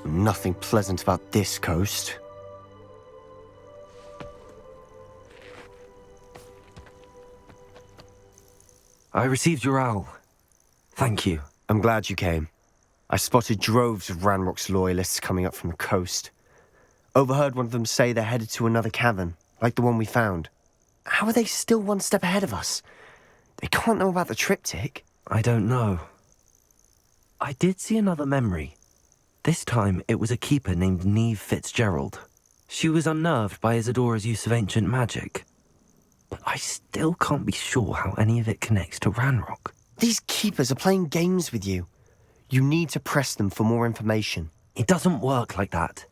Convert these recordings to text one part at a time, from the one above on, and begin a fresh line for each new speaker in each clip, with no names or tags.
Nothing pleasant about this coast.
I received your owl. Thank you.
I'm glad you came. I spotted droves of Ranrock's loyalists coming up from the coast. Overheard one of them say they're headed to another cavern, like the one we found. How are they still one step ahead of us? They can't know about the Tryptich.
I don't know. I did see another memory. This time, it was a keeper named Neve Fitzgerald. She was unnerved by Isidora's use of ancient magic. But I still can't be sure how any of it connects to Ranrock.
These keepers are playing games with you. You need to press them for more information.
It doesn't work like that.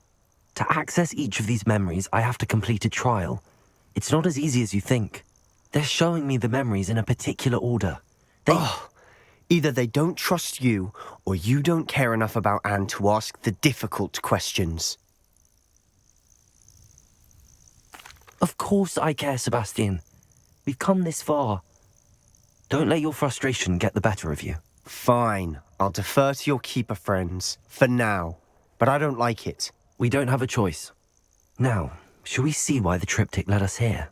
To access each of these memories, I have to complete a trial. It's not as easy as you think. They're showing me the memories in a particular order.
Either they don't trust you, or you don't care enough about Anne to ask the difficult questions.
Of course I care, Sebastian. We've come this far. Don't let your frustration get the better of you.
Fine. I'll defer to your keeper friends, for now. But I don't like it.
We don't have a choice. Now, shall we see why the Tryptich led us here?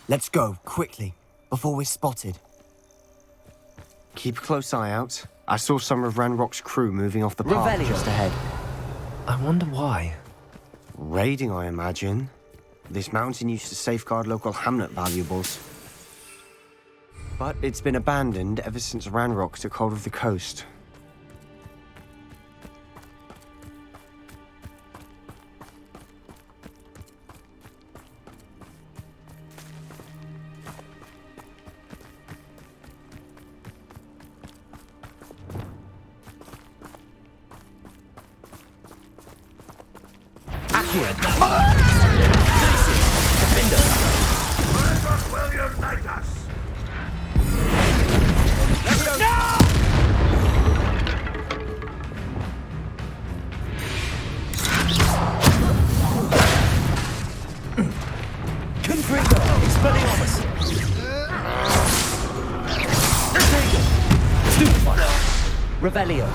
Let's go, quickly, before we're spotted. Keep a close eye out. I saw some of Ranrock's crew moving off the path just ahead.
I wonder why.
Raiding, I imagine. This mountain used to safeguard local hamlet valuables. But it's been abandoned ever since Ranrock took hold of the coast.
Will unite us?
Revelio.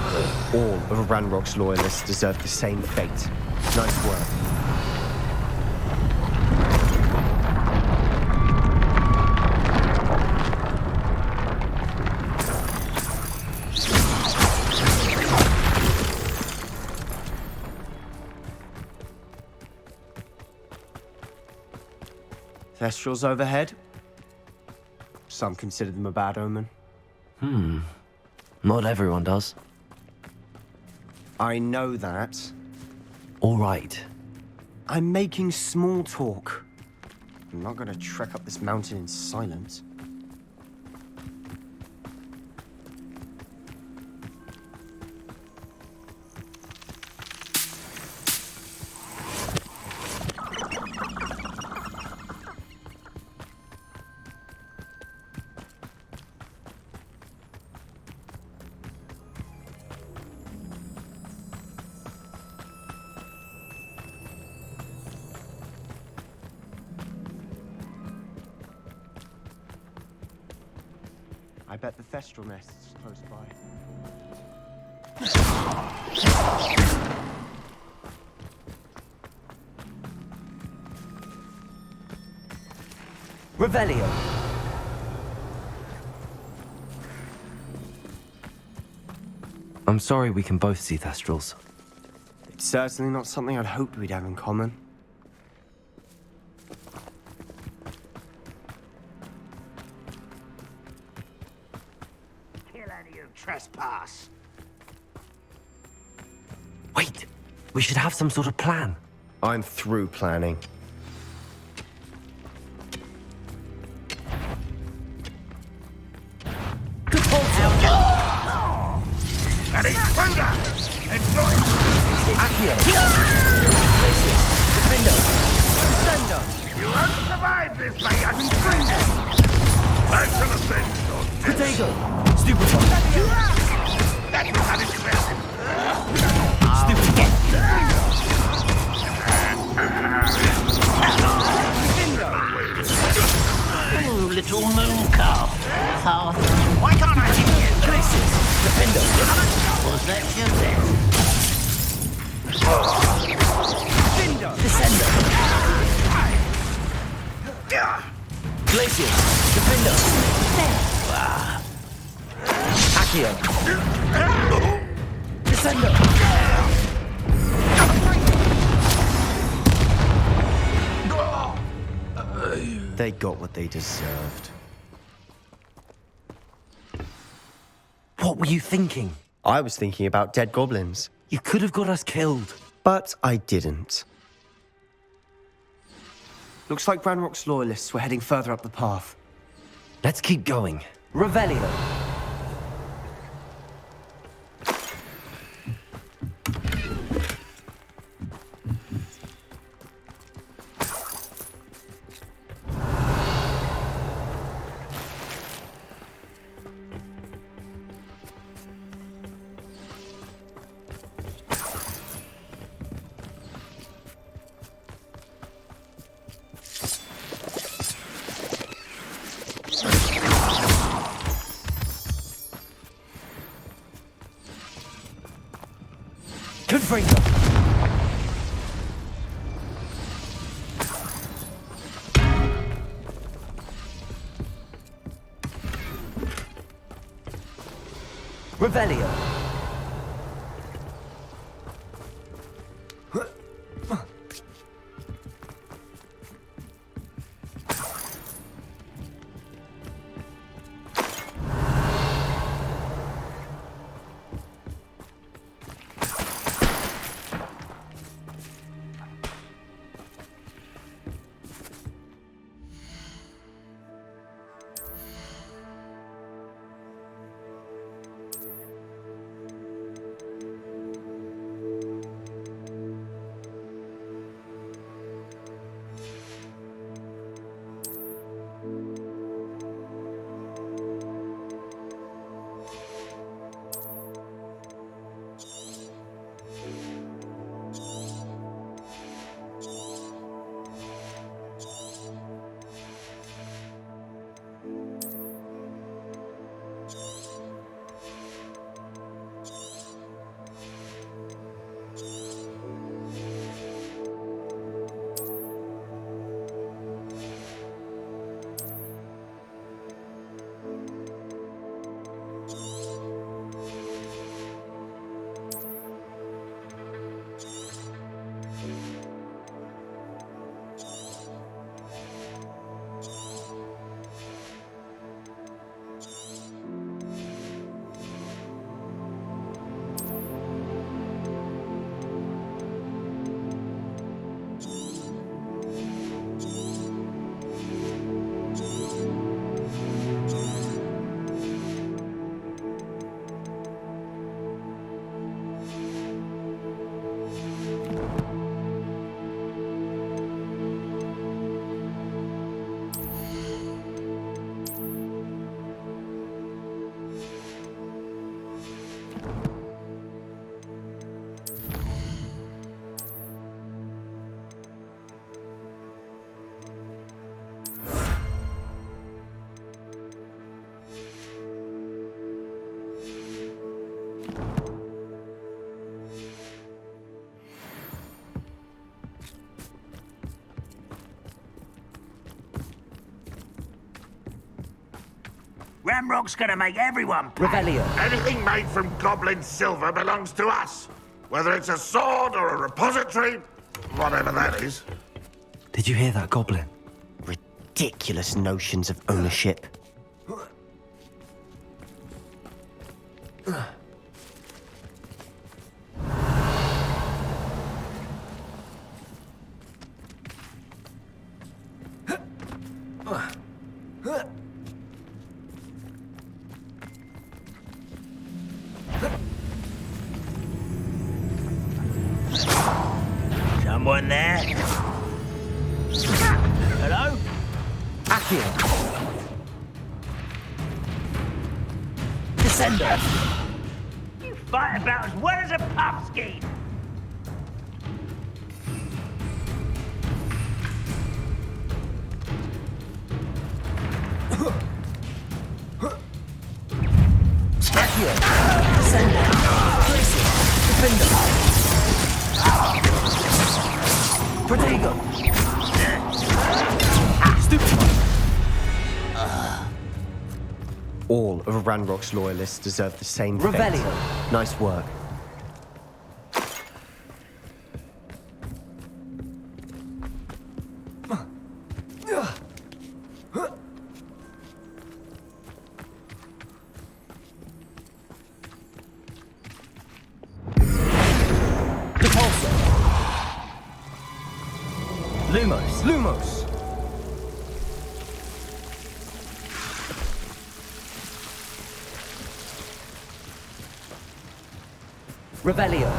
All of Ranrock's loyalists deserve the same fate. Nice work. Thestrals overhead. Some consider them a bad omen.
Not everyone does.
I know that.
All right.
I'm making small talk. I'm not gonna trek up this mountain in silence. I bet the Thestral nest's close by.
Revelio. I'm sorry we can both see Thestrals.
It's certainly not something I'd hoped we'd have in common.
Trespass.
Wait, we should have some sort of plan.
I'm through planning.
Ready? Thunder! Enjoy!
Accio.
You won't survive this by your back to the bench,
Potato. Stupefy.
that is unexpected.
Oh, little moon calf. Why can't I hit you?
Places.
Was that your best?
Accio. Descendo.
They got what they deserved.
What were you thinking?
I was thinking about dead goblins,
You could have got us killed.
but I didn't. Looks like Ranrock's loyalists were heading further up the path.
Let's keep going. Revelio. Confringo. Revelio.
Ramrock's gonna make everyone pay.
Revelio.
Anything made from goblin silver belongs to us. Whether it's a sword or a repository, whatever that is.
Did you hear that, Goblin?
Ridiculous notions of ownership.
Someone there? Hello?
Accio. Descendo.
You fight about as well as a pumpkin.
Accio. Descendo. Defender. Protego. Stupid.
All of Ranrock's loyalists deserve the same fate.
Revelio.
Nice work.
Lumos.
Lumos!
Revelio.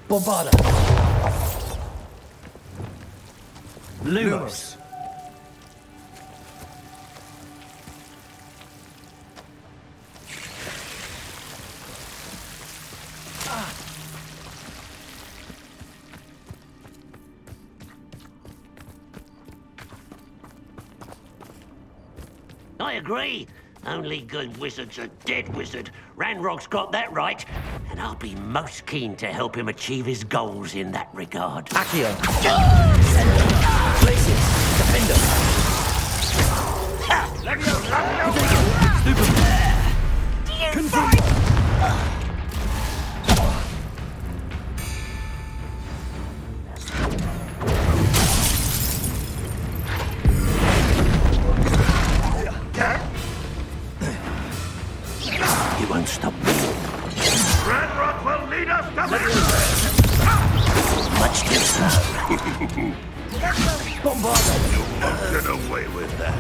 Bombarda. Lumos.
I agree. Only good wizard's a dead wizard. Ranrock's got that right, and I'll be most keen to help him achieve his goals in that regard.
Accio. Places. Defender.
He won't stop me.
Ranrock will lead us to victory!
Much too slow.
Bombarda.
Get away with that.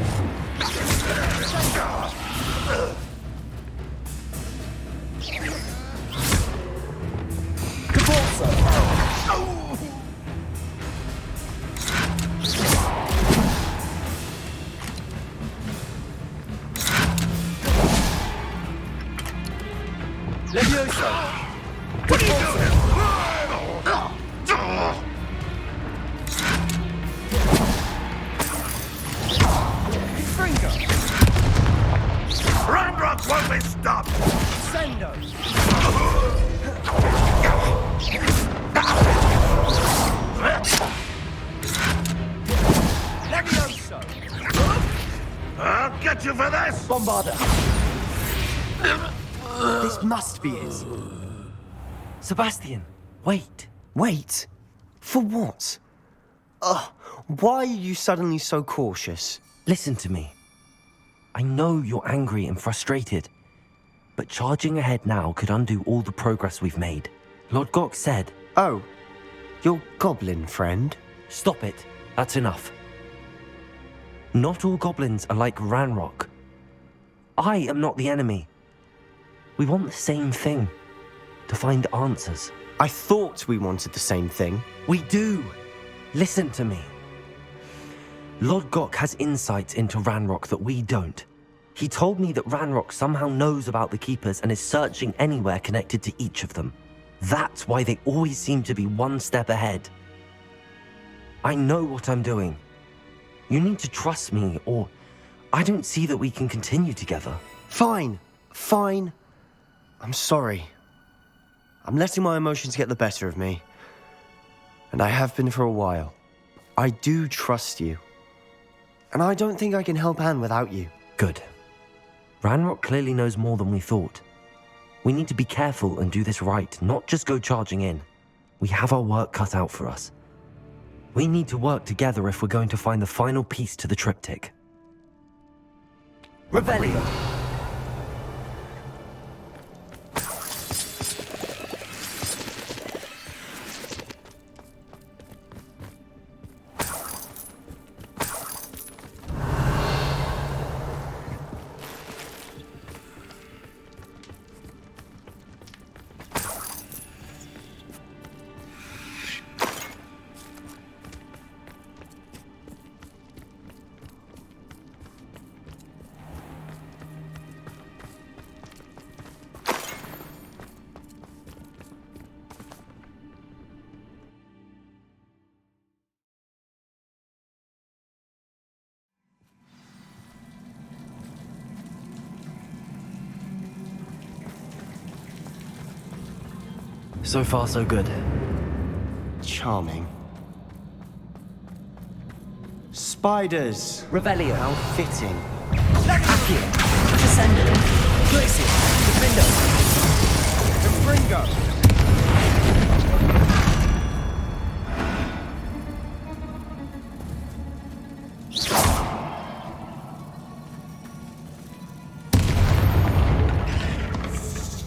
Levioso.
What are you doing? Ranrock won't be stopped!
Sendo. Levioso.
I'll get you for this!
Bombarda.
This must be it.
Sebastian, wait.
Wait. For what? Why are you suddenly so cautious?
Listen to me. I know you're angry and frustrated, but charging ahead now could undo all the progress we've made. Lord Gok said...
Oh, your goblin friend?
Stop it. That's enough. Not all goblins are like Ranrock. I am not the enemy. We want the same thing. To find answers.
I thought we wanted the same thing.
We do. Listen to me. Lord Gok has insights into Ranrock that we don't. He told me that Ranrock somehow knows about the Keepers and is searching anywhere connected to each of them. That's why they always seem to be one step ahead. I know what I'm doing. You need to trust me, or I don't see that we can continue together.
Fine. Fine. I'm sorry. I'm letting my emotions get the better of me. And I have been for a while. I do trust you. And I don't think I can help Anne without you.
Good. Ranrock clearly knows more than we thought. We need to be careful and do this right, not just go charging in. We have our work cut out for us. We need to work together if we're going to find the final piece to the triptych. Revelio! So far, so good.
Charming. Spiders!
Revelio.
How fitting.
Accio. Descendant. Glacier. Defender.
Confringo!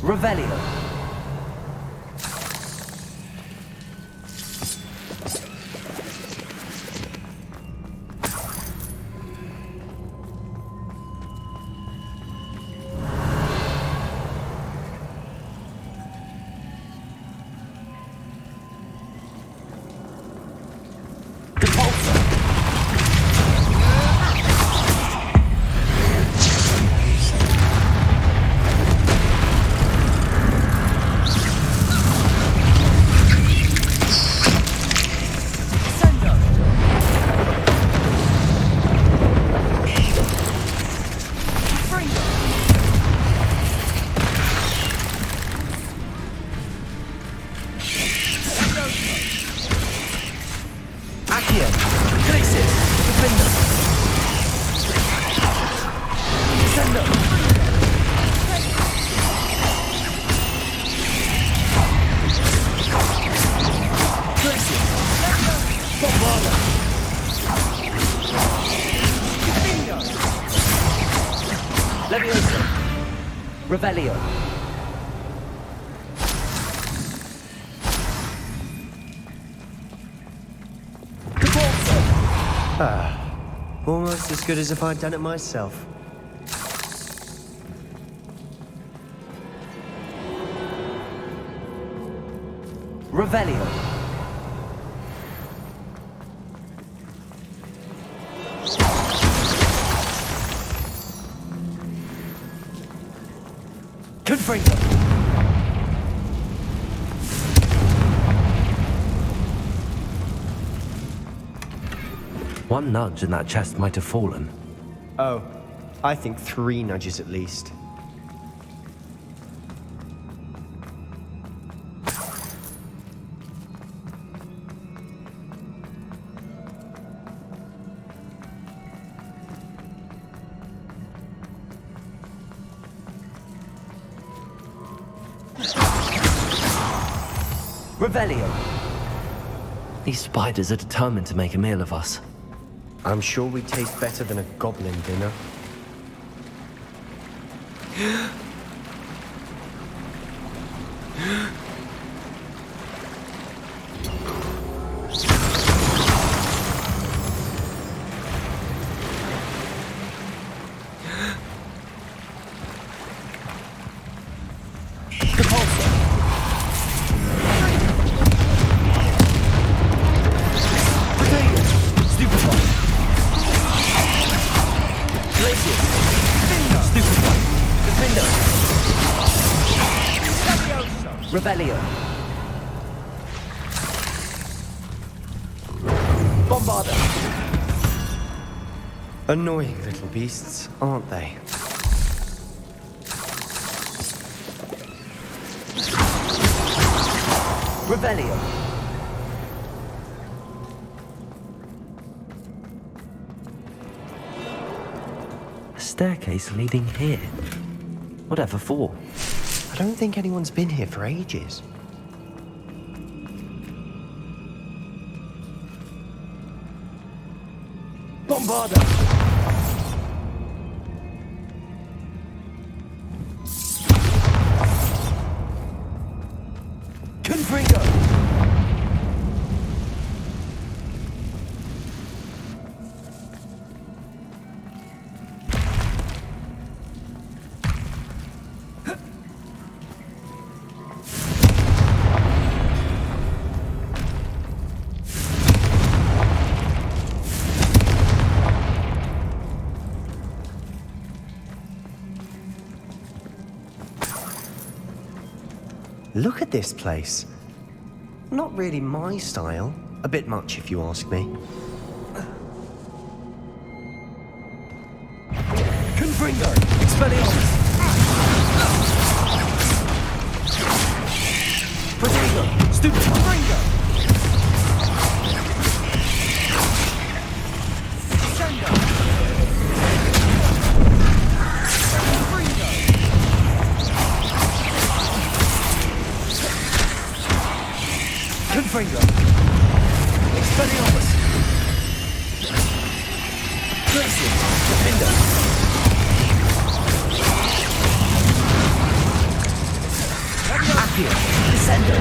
Revelio. Revelio.
Almost as good as if I'd done it myself.
Revelio. Confringo. One nudge and that chest might have fallen.
Oh, I think 3 nudges at least.
Revelio. These spiders are determined to make a meal of us.
I'm sure we taste better than a goblin dinner.
Revelio. Bombarda.
Annoying little beasts, aren't they?
Revelio. A staircase leading here. Whatever for?
I don't think anyone's been here for ages.
Bombarda! Confringo!
Look at this place. Not really my style. A bit much, if you ask me.
Confringo! Expelliarmus!
Potato! Stupid! Fringo! Sendo! Fringo! Confringo! Expelliarmus! Glacier! Defender! Accio! Descendo!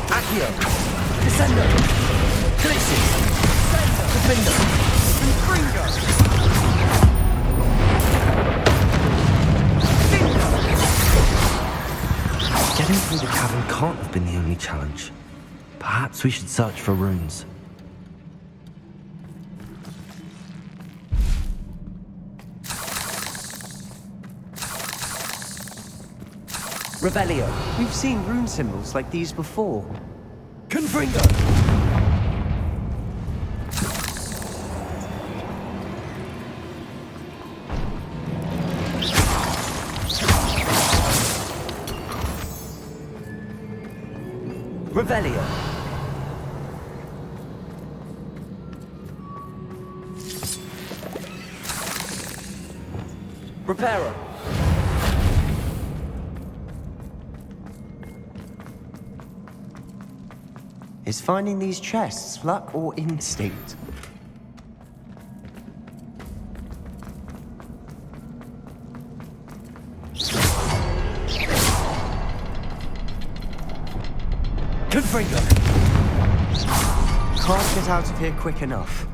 Accio! Descendo! Glacier! Defender! Confringo!
Getting through the cavern can't have been the only challenge. Perhaps we should search for runes.
Revelio. We've seen rune symbols like these before. Confringo! Revelio. Reparo. Is finding these chests luck or instinct? Confringo! Can't get out of here quick enough.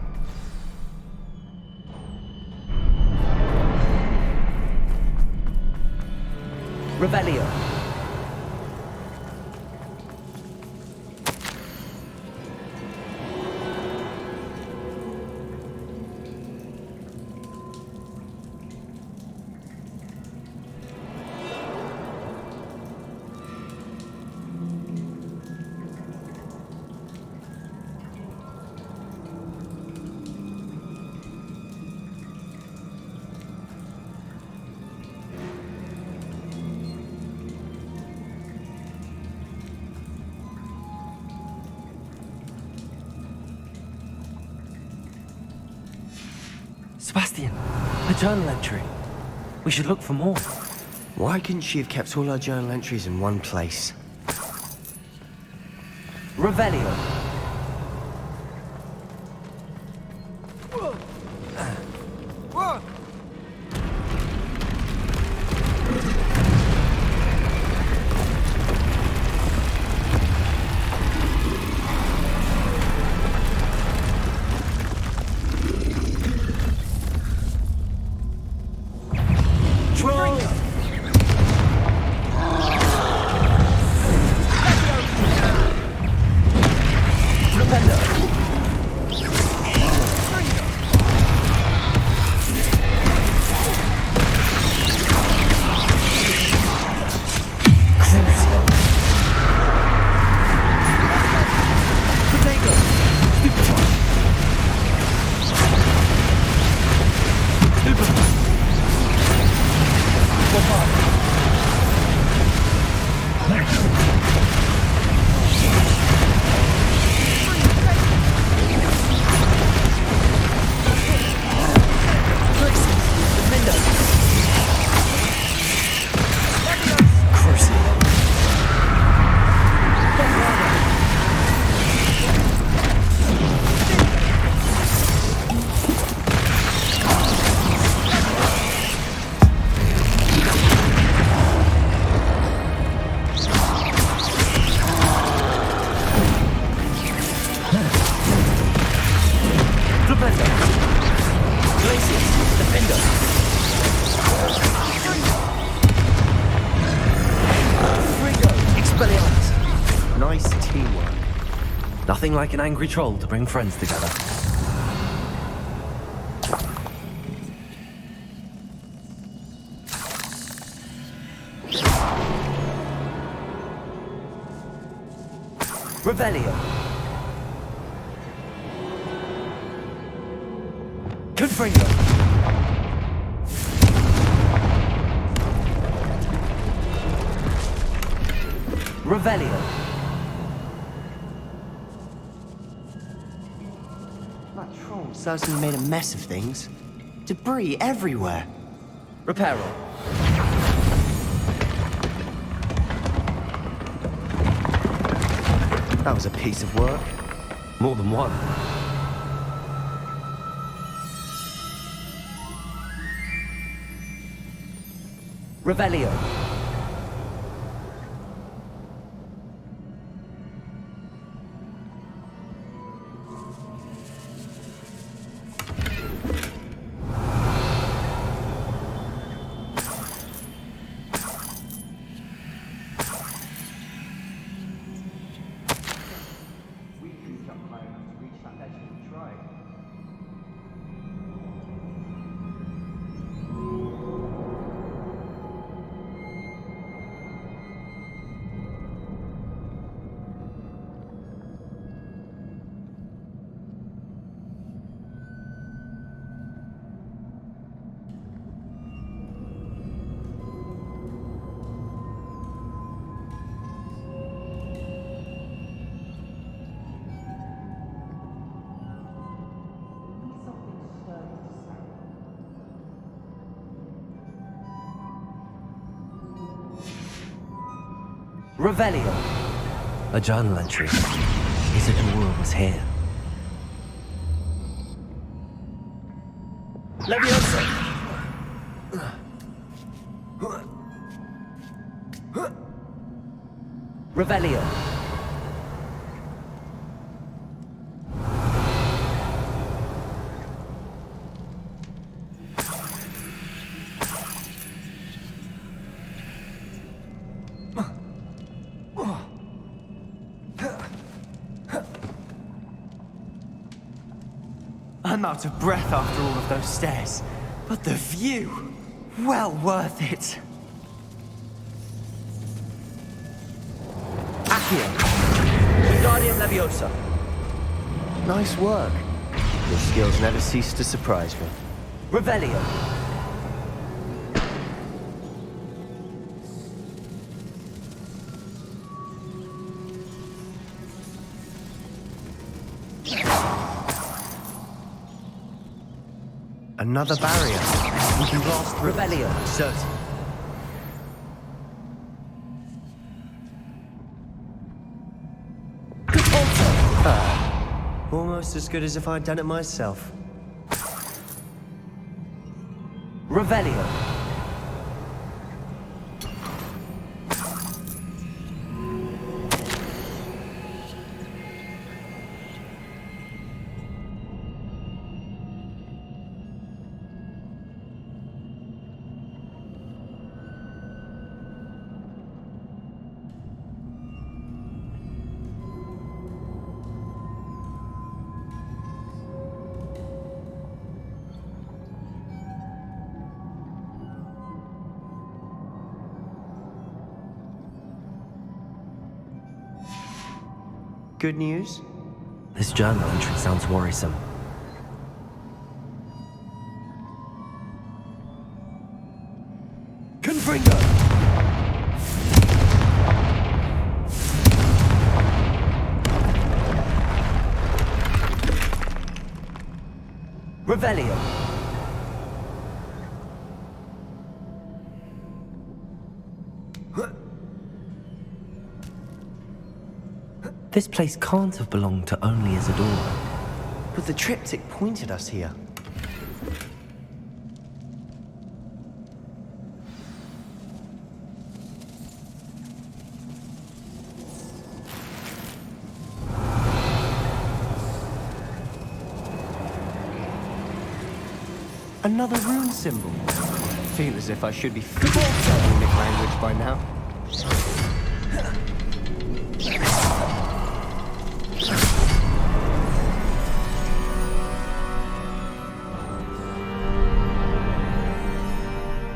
Revelio.
Sebastian, a journal entry. We should look for more.
Why couldn't she have kept all her journal entries in one place? Revelio.
Nothing like an angry troll to bring friends together. Revelio. Confringo. Revelio.
That troll certainly made a mess of things. Debris everywhere.
Reparo.
That was a piece of work.
More than one. Revelio. Revelio. A journal entry. Isidora was here.
Leviosa!
Revelio.
I'm out of breath after all of those stairs, but the view, well worth it.
Accio. Wingardium Leviosa.
Nice work. Your skills never cease to surprise me.
Revelio.
Another barrier. We can blast through.
Revelio.
Certain. Almost as good as if I'd done it myself.
Revelio.
Good news?
This journal entry sounds worrisome. Confringo! Revelio. This place can't have belonged to only Isidora.
But the Triptych pointed us here. Another rune symbol. Feel as if I should be learning Nick language by now.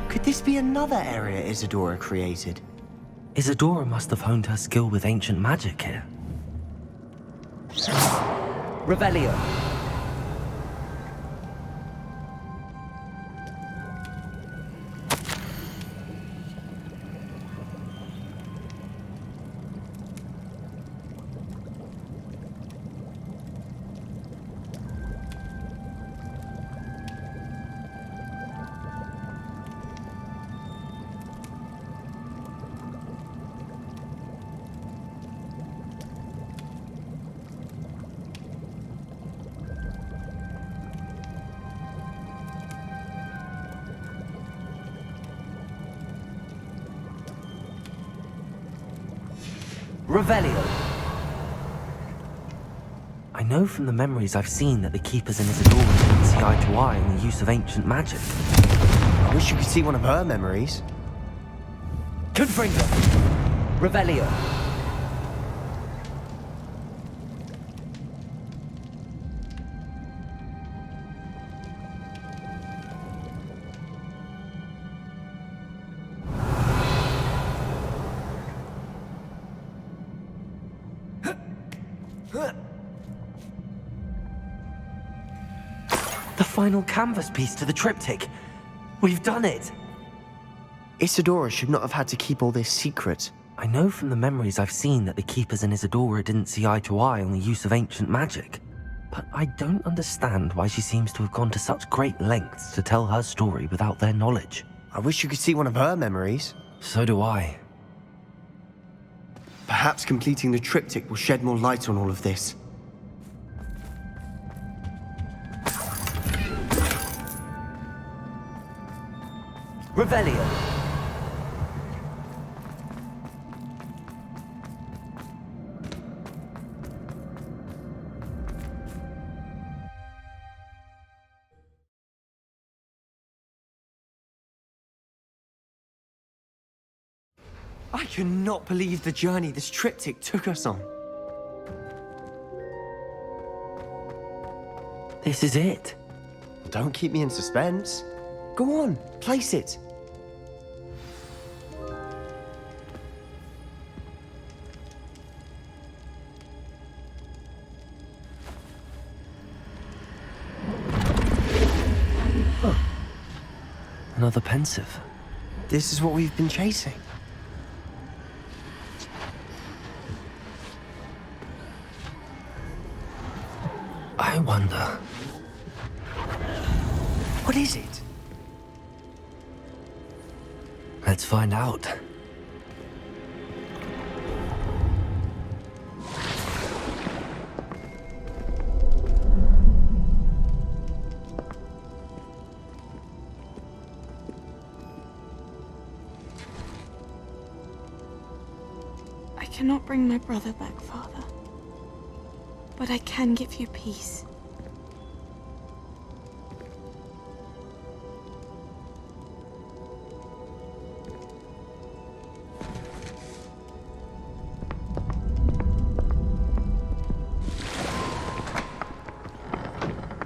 Could this be another area Isidora created?
Isidora must have honed her skill with ancient magic here. Revelio. Revelio. I know from the memories I've seen that the Keepers in Isidora didn't see eye to eye on the use of ancient magic.
I wish you could see one of her memories.
Confringo. Revelio. The final canvas piece to the Tryptich. We've done it!
Isidora should not have had to keep all this secret.
I know from the memories I've seen that the Keepers in Isidora didn't see eye to eye on the use of ancient magic. But I don't understand why she seems to have gone to such great lengths to tell her story without their knowledge.
I wish you could see one of her memories.
So do I.
Perhaps completing the Tryptich will shed more light on all of this.
Revelio.
I cannot believe the journey this Tryptich took us on.
This is it.
Don't keep me in suspense. Go on, place it.
Another Pensieve.
This is what we've been chasing.
I wonder.
What is it?
Let's find out.
I cannot bring my brother back, Father. But I can give you peace.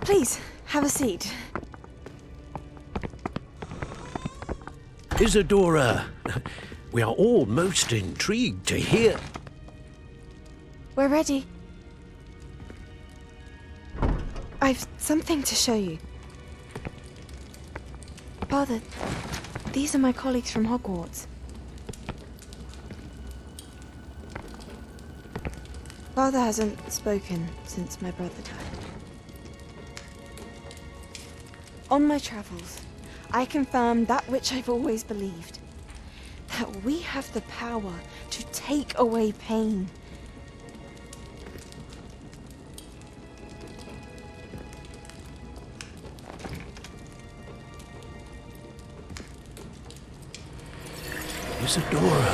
Please, have a seat.
Isidora, we are all most intrigued to hear.
We're ready. I've something to show you. Father, these are my colleagues from Hogwarts. Father hasn't spoken since my brother died. On my travels, I confirmed that which I've always believed. That we have the power to take away pain.
Isidora.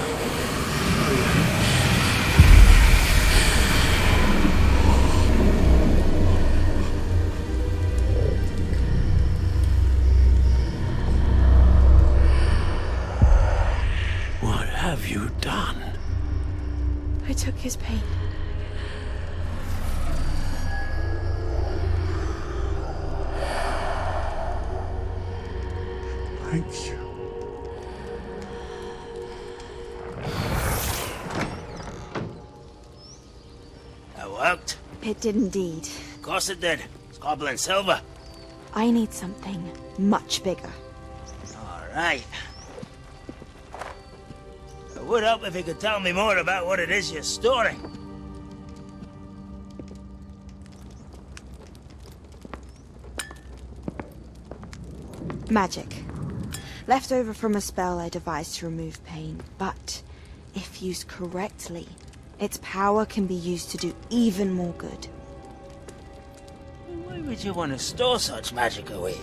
What have you done?
I took his pain.
Thank you.
That worked.
It did indeed.
Of course it did. It's goblin silver.
I need something much bigger.
All right. It would help if you could tell me more about what it is you're storing.
Magic. Left over from a spell I devised to remove pain, but if used correctly, its power can be used to do even more good.
Why would you want to store such magic away?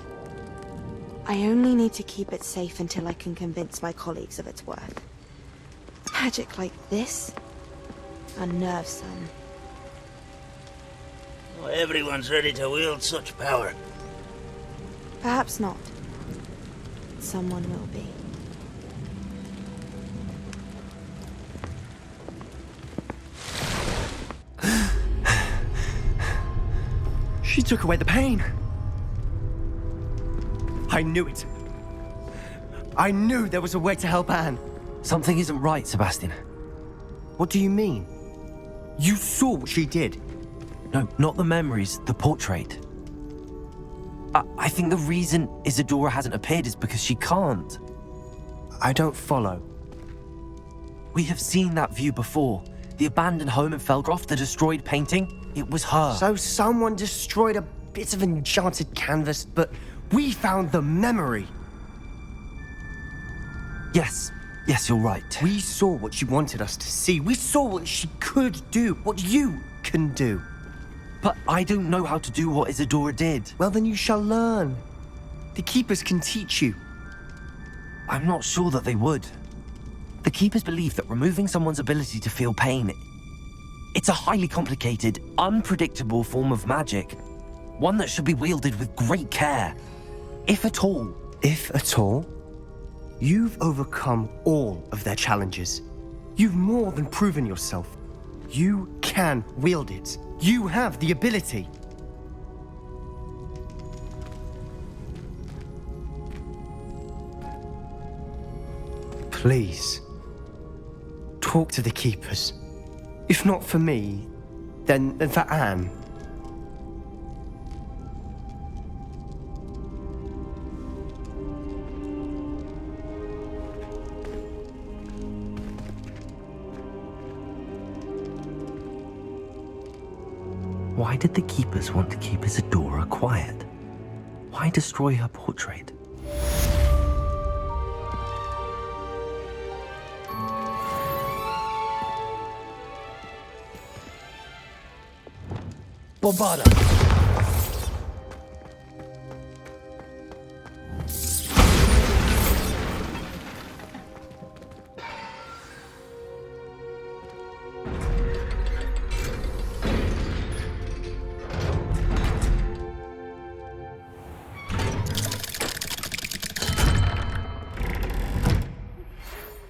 I only need to keep it safe until I can convince my colleagues of its worth. Magic like this unnerves some.
Not everyone's ready to wield such power.
Perhaps not. Someone will be.
She took away the pain. I knew it. I knew there was a way to help Anne.
Something isn't right, Sebastian.
What do you mean? You saw what she did.
No, not the memories, the portrait. I think the reason Isidora hasn't appeared is because she can't.
I don't follow.
We have seen that view before. The abandoned home in Felgroft, the destroyed painting, it was her.
So someone destroyed a bit of enchanted canvas, but we found the memory.
Yes, you're right.
We saw what she wanted us to see. We saw what she could do, what you can do.
But I don't know how to do what Isidora did.
Well, then you shall learn. The Keepers can teach you.
I'm not sure that they would. The Keepers believe that removing someone's ability to feel pain, it's a highly complicated, unpredictable form of magic. One that should be wielded with great care. If at all.
If at all? You've overcome all of their challenges. You've more than proven yourself. You can wield it. You have the ability. Please, talk to the Keepers. If not for me, then for Anne.
Why did the Keepers want to keep Isidora quiet? Why destroy her portrait?
Bombarda!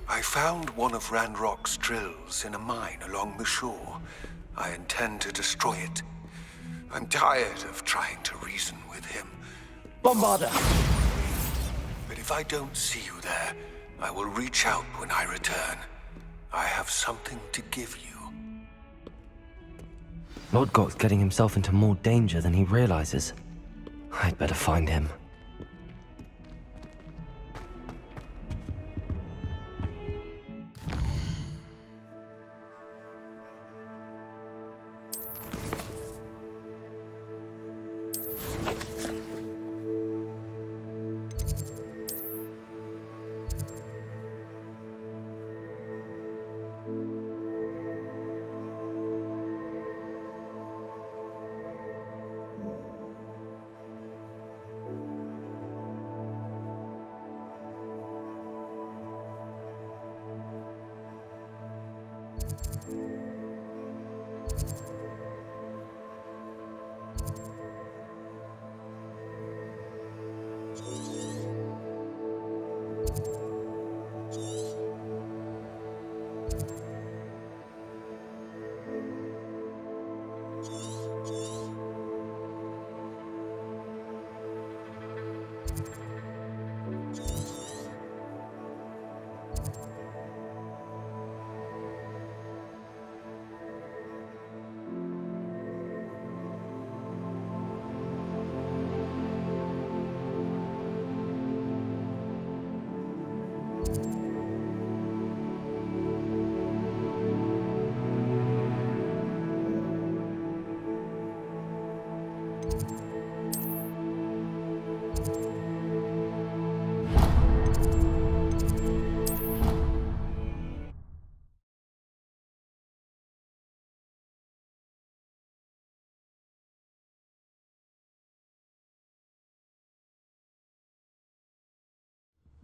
I found one of Ranrock's drills in a mine along the shore. I intend to destroy it. I'm tired of trying to reason with him.
Bombarda!
But if I don't see you there, I will reach out when I return. I have something to give you.
Lodgot's getting himself into more danger than he realizes. I'd better find him.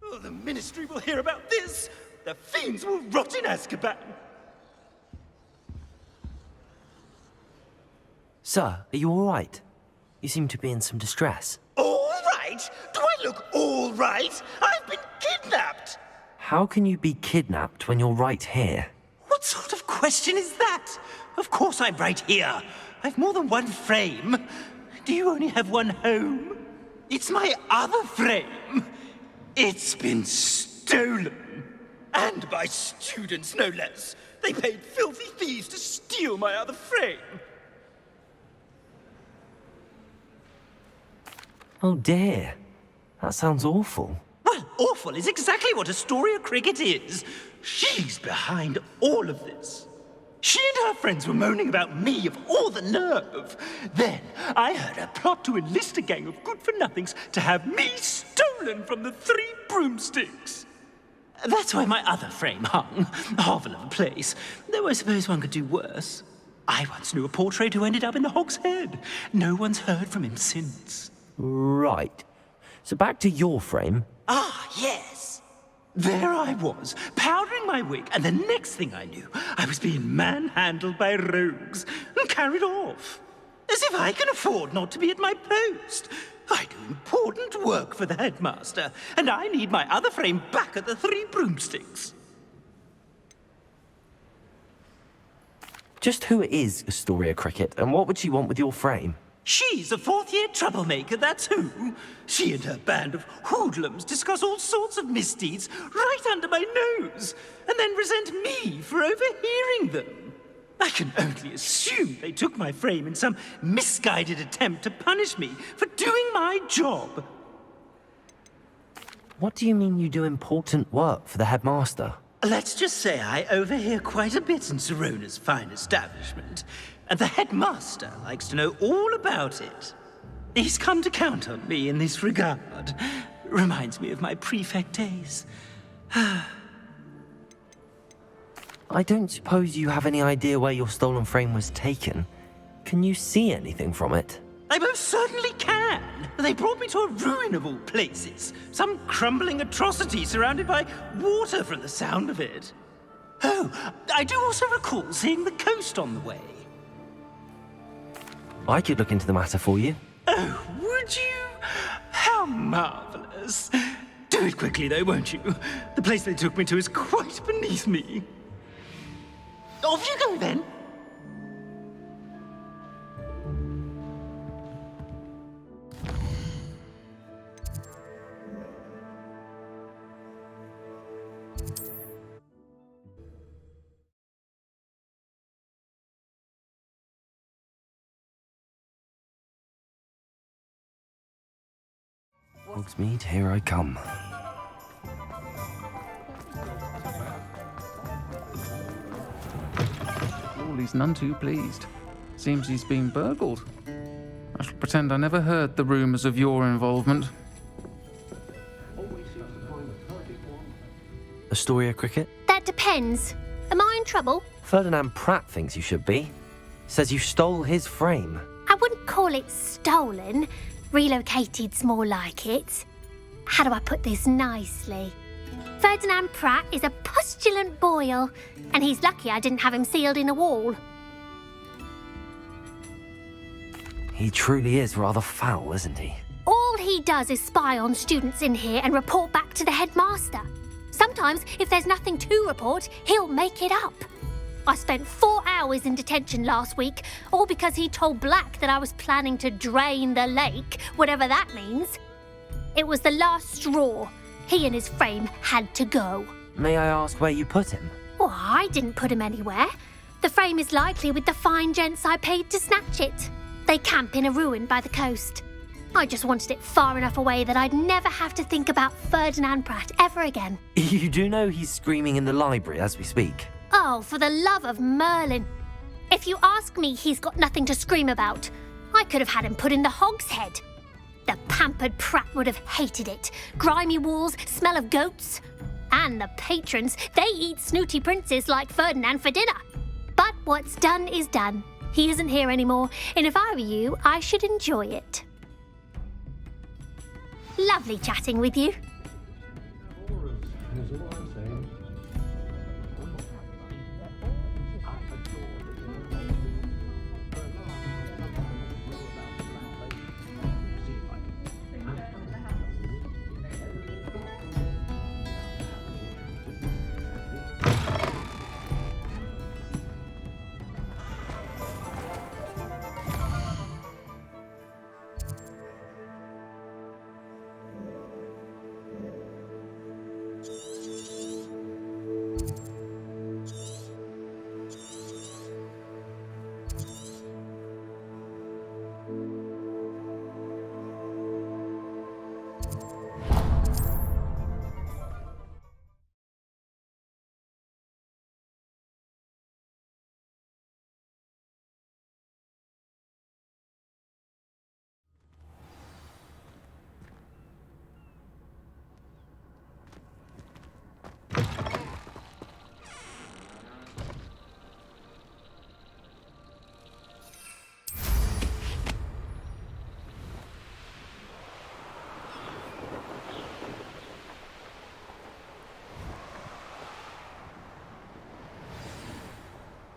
Oh, the Ministry will hear about this! The fiends will rot in Azkaban!
Sir, are you all right? You seem to be in some distress.
All right? Do I look all right? I've been kidnapped!
How can you be kidnapped when you're right here?
What sort of question is that? Of course I'm right here. I've more than one frame. Do you only have one home? It's my other frame. It's been stolen. And by students, no less. They paid filthy thieves to steal my other frame.
Oh dear. That sounds awful.
Well, awful is exactly what Astoria Cricket is. She's behind all of this. She and her friends were moaning about me, of all the nerve. Then I heard her plot to enlist a gang of good-for-nothings to have me stolen from the Three Broomsticks. That's where my other frame hung. A hovel of a place. Though I suppose one could do worse. I once knew a portrait who ended up in the Hog's Head. No one's heard from him since.
Right. So back to your frame.
Ah, yes. There I was, powdering my wig, and the next thing I knew, I was being manhandled by rogues and carried off. As if I can afford not to be at my post. I do important work for the headmaster, and I need my other frame back at the Three Broomsticks.
Just who is Astoria Cricket, and what would she want with your frame?
She's a fourth-year troublemaker, that's who. She and her band of hoodlums discuss all sorts of misdeeds right under my nose, and then resent me for overhearing them. I can only assume they took my frame in some misguided attempt to punish me for doing my job.
What do you mean you do important work for the headmaster?
Let's just say I overhear quite a bit in Serona's fine establishment, and the headmaster likes to know all about it. He's come to count on me in this regard. Reminds me of my prefect days.
I don't suppose you have any idea where your stolen frame was taken. Can you see anything from it?
I most certainly can. They brought me to a ruin of all places. Some crumbling atrocity surrounded by water from the sound of it. Oh, I do also recall seeing the coast on the way.
I could look into the matter for you.
Oh, would you? How marvelous. Do it quickly, though, won't you? The place they took me to is quite beneath me. Off you go, then.
Hogsmeade, here I come.
He's none too pleased. Seems he's been burgled. I shall pretend I never heard the rumours of your involvement.
Astoria Cricket?
That depends. Am I in trouble?
Ferdinand Pratt thinks you should be. Says you stole his frame.
I wouldn't call it stolen. Relocated's more like it. How do I put this nicely? Ferdinand Pratt is a postulant boil, and he's lucky I didn't have him sealed in a wall.
He truly is rather foul, isn't he?
All he does is spy on students in here and report back to the headmaster. Sometimes, if there's nothing to report, he'll make it up. I spent 4 hours in detention last week, all because he told Black that I was planning to drain the lake, whatever that means. It was the last straw. He and his frame had to go.
May I ask where you put him?
Well, I didn't put him anywhere. The frame is likely with the fine gents I paid to snatch it. They camp in a ruin by the coast. I just wanted it far enough away that I'd never have to think about Ferdinand Pratt ever again.
You do know he's screaming in the library as we speak.
Oh, for the love of Merlin. If you ask me, he's got nothing to scream about. I could have had him put in the hogshead. The pampered Pratt would have hated it. Grimy walls, smell of goats. And the patrons, they eat snooty princes like Ferdinand for dinner. But what's done is done. He isn't here anymore, and if I were you, I should enjoy it. Lovely chatting with you.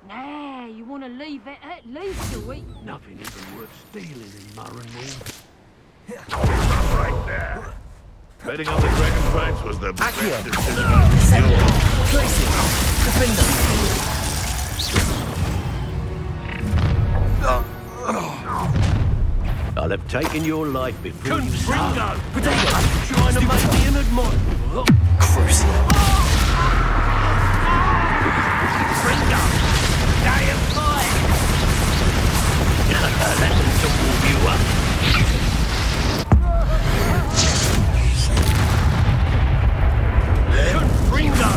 Nah, you want to leave it at least a week.
Nothing even worth stealing in Murrenwood.
Right there. Betting on the Dragon Fights was the best decision.
I'll have taken your life before you
Ringo! Trying to make me an admirer. Ringo! Day of fire! That'll tumble you up. Ringo!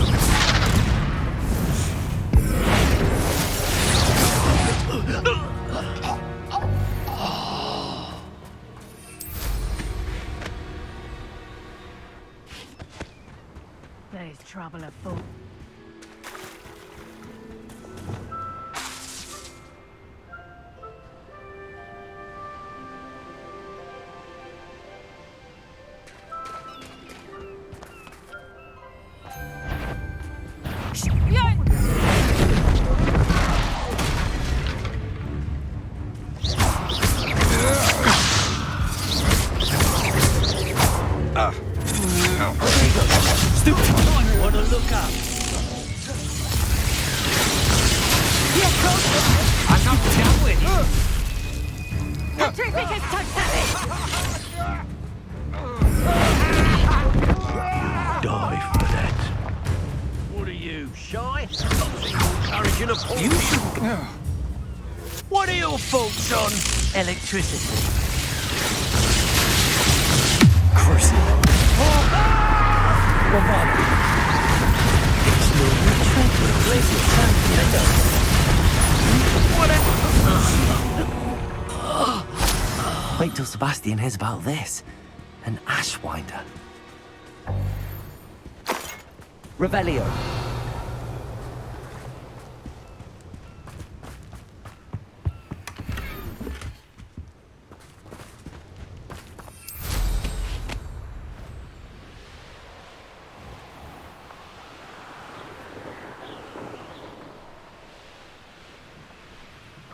There's trouble afoot.
What are your thoughts on electricity?
Corsair. Wait till Sebastian hears about this. An Ashwinder. Revelio.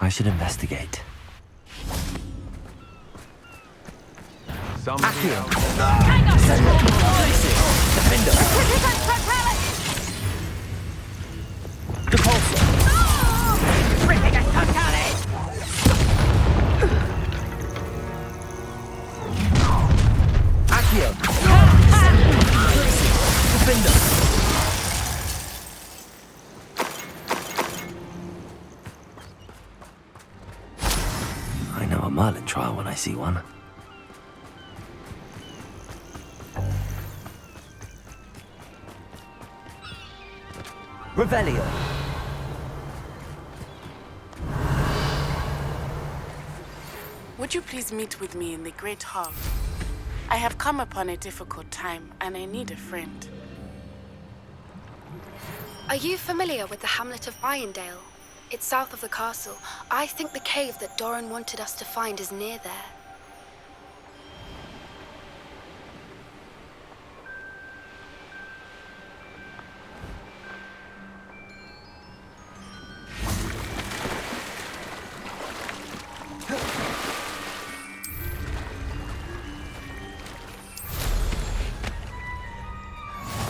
I should investigate.
Somebody else.
Defender. Geforce. Accio. Defender. I know a Merlin trial when I see one. Revelio.
Would you please meet with me in the Great Hall? I have come upon a difficult time, and I need a friend.
Are you familiar with the hamlet of Irondale? It's south of the castle. I think the cave that Doran wanted us to find is near there.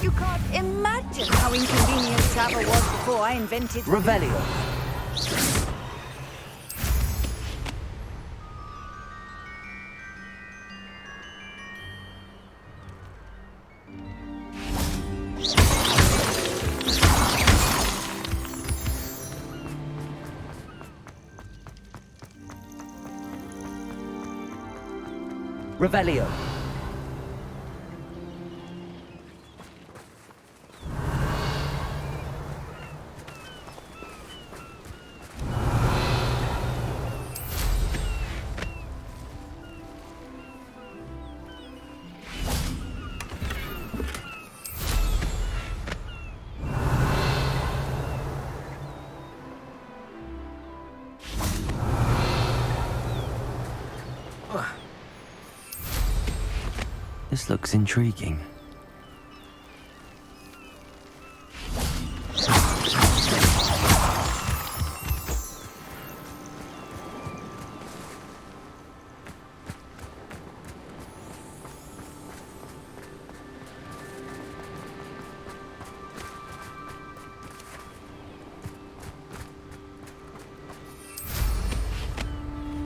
You can't imagine how inconvenient travel was before I invented...
Revelio. Revelio. This looks intriguing.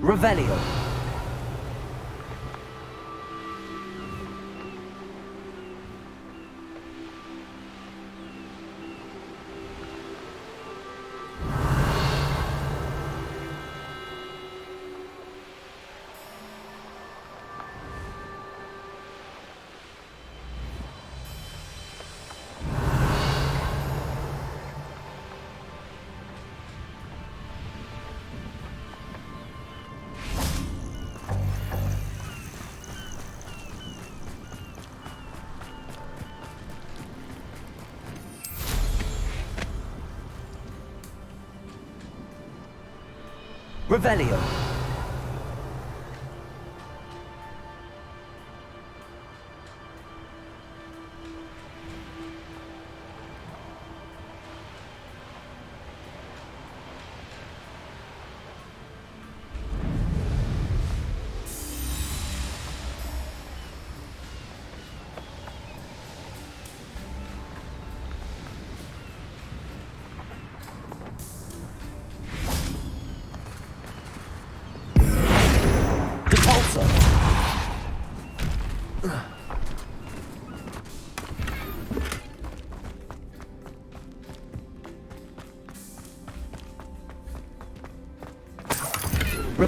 Revelio. Revelio.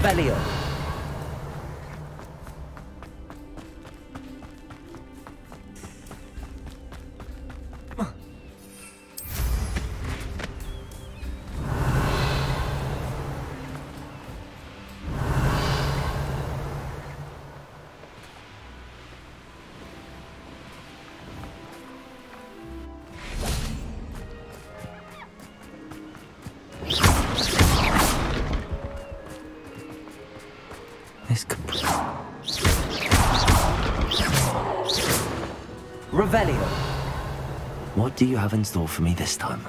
Revelio. Revelio. What do you have in store for me this time?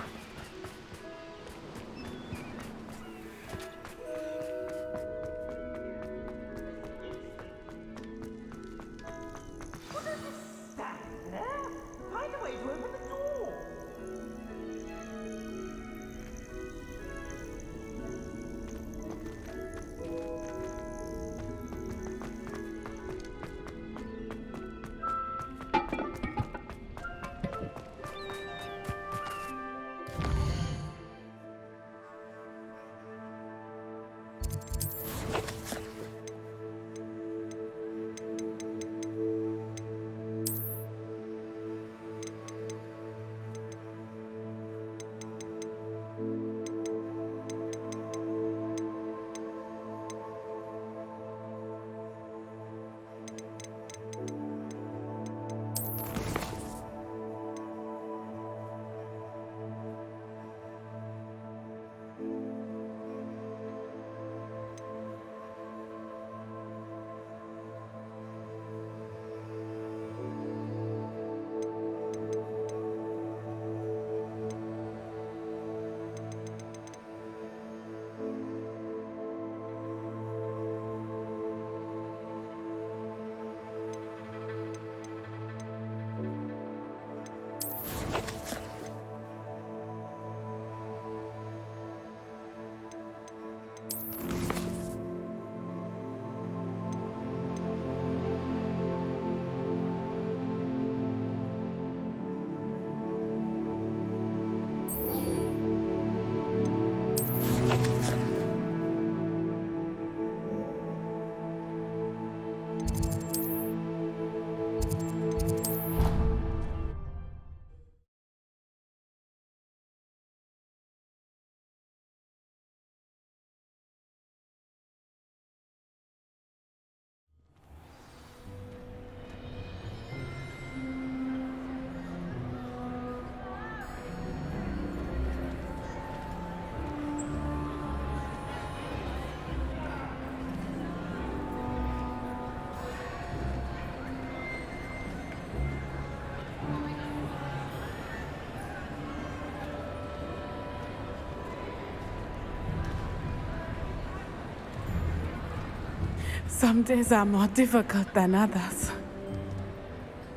Some days are more difficult than others.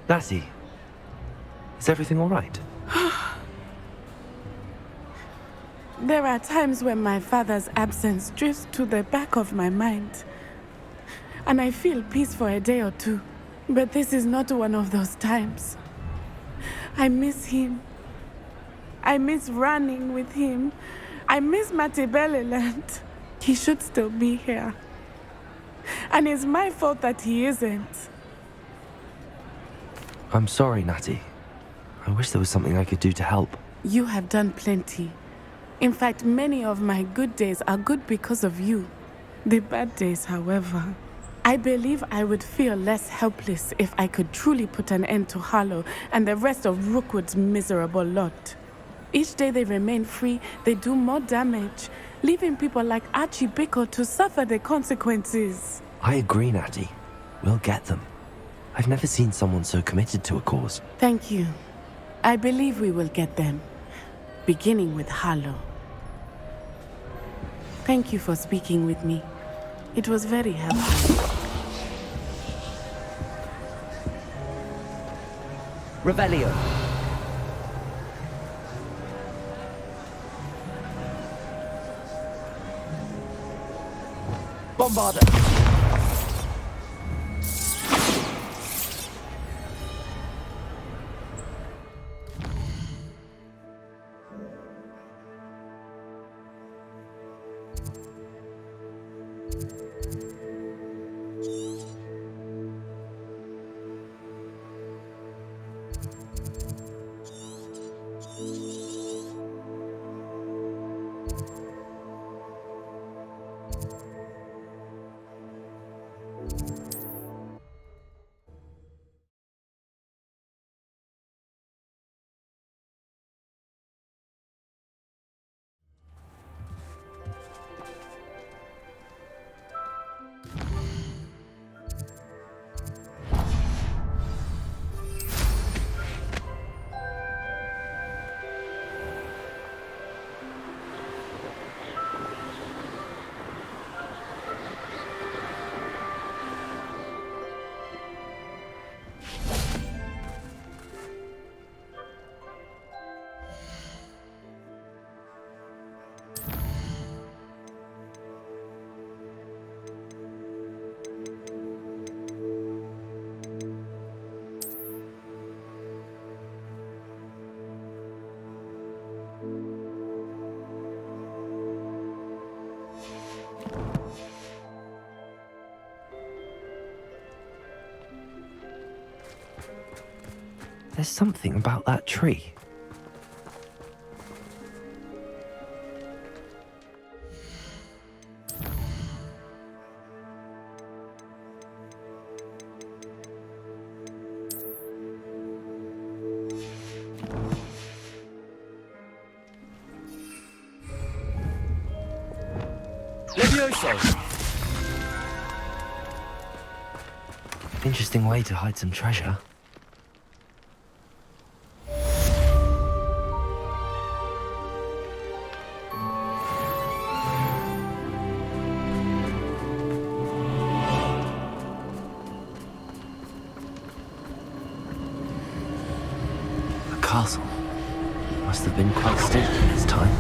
Lassie, is everything all right?
There are times when my father's absence drifts to the back of my mind, and I feel peace for a day or two. But this is not one of those times. I miss him. I miss running with him. I miss Matibeleland. He should still be here. And it's my fault that he isn't.
I'm sorry, Natty. I wish there was something I could do to help.
You have done plenty. In fact, many of my good days are good because of you. The bad days, however. I believe I would feel less helpless if I could truly put an end to Harlow and the rest of Rookwood's miserable lot. Each day they remain free, they do more damage, leaving people like Archie Bickle to suffer the consequences.
I agree, Natty. We'll get them. I've never seen someone so committed to a cause.
Thank you. I believe we will get them, beginning with Harlow. Thank you for speaking with me. It was very helpful.
Revelio. Bombarder. There's something about that tree. Interesting way to hide some treasure. A castle. Must have been quite stately in its time.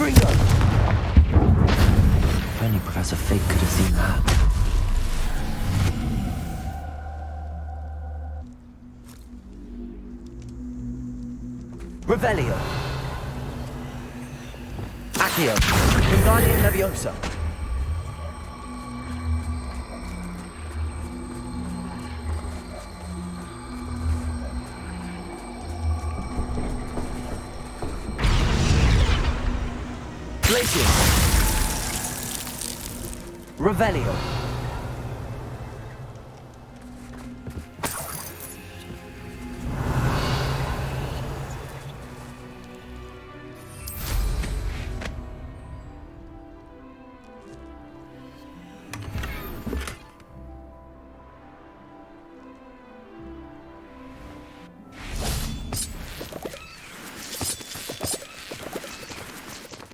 If only Professor Fig could have seen that.
Revelio. Accio. Wingardium Leviosa. Glacius. Revelio.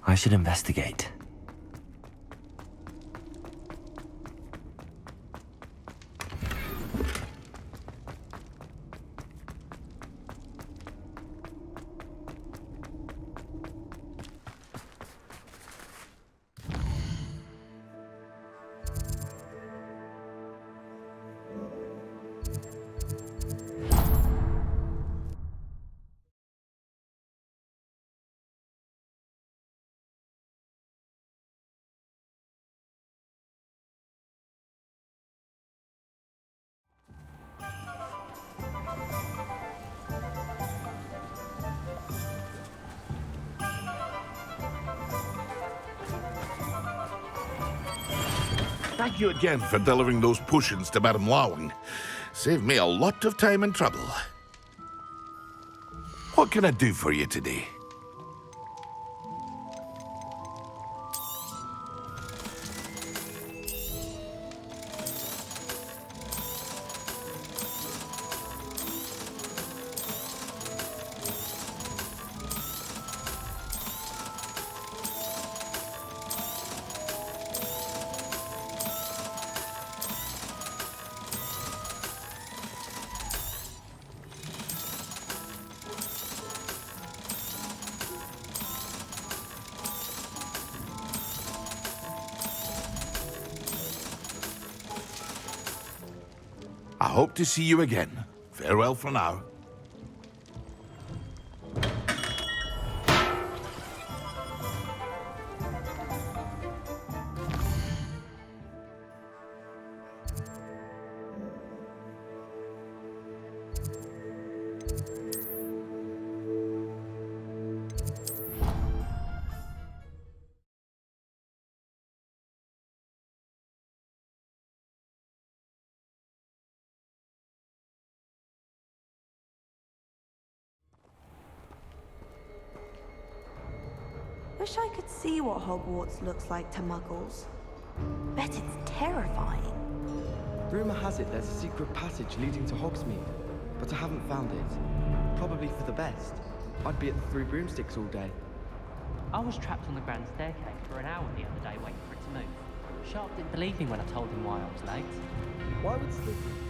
I should investigate.
Thank you again for delivering those potions to Madame Lawing. Saved me a lot of time and trouble. What can I do for you today? I hope to see you again. Farewell for now.
Wish I could see what Hogwarts looks like to muggles. Bet it's terrifying.
Rumour has it there's a secret passage leading to Hogsmeade, but I haven't found it. Probably for the best. I'd be at the Three Broomsticks all day.
I was trapped on the grand staircase for an hour the other day waiting for it to move. Sharp didn't believe me when I told him why I was late.
Why would Slytherin...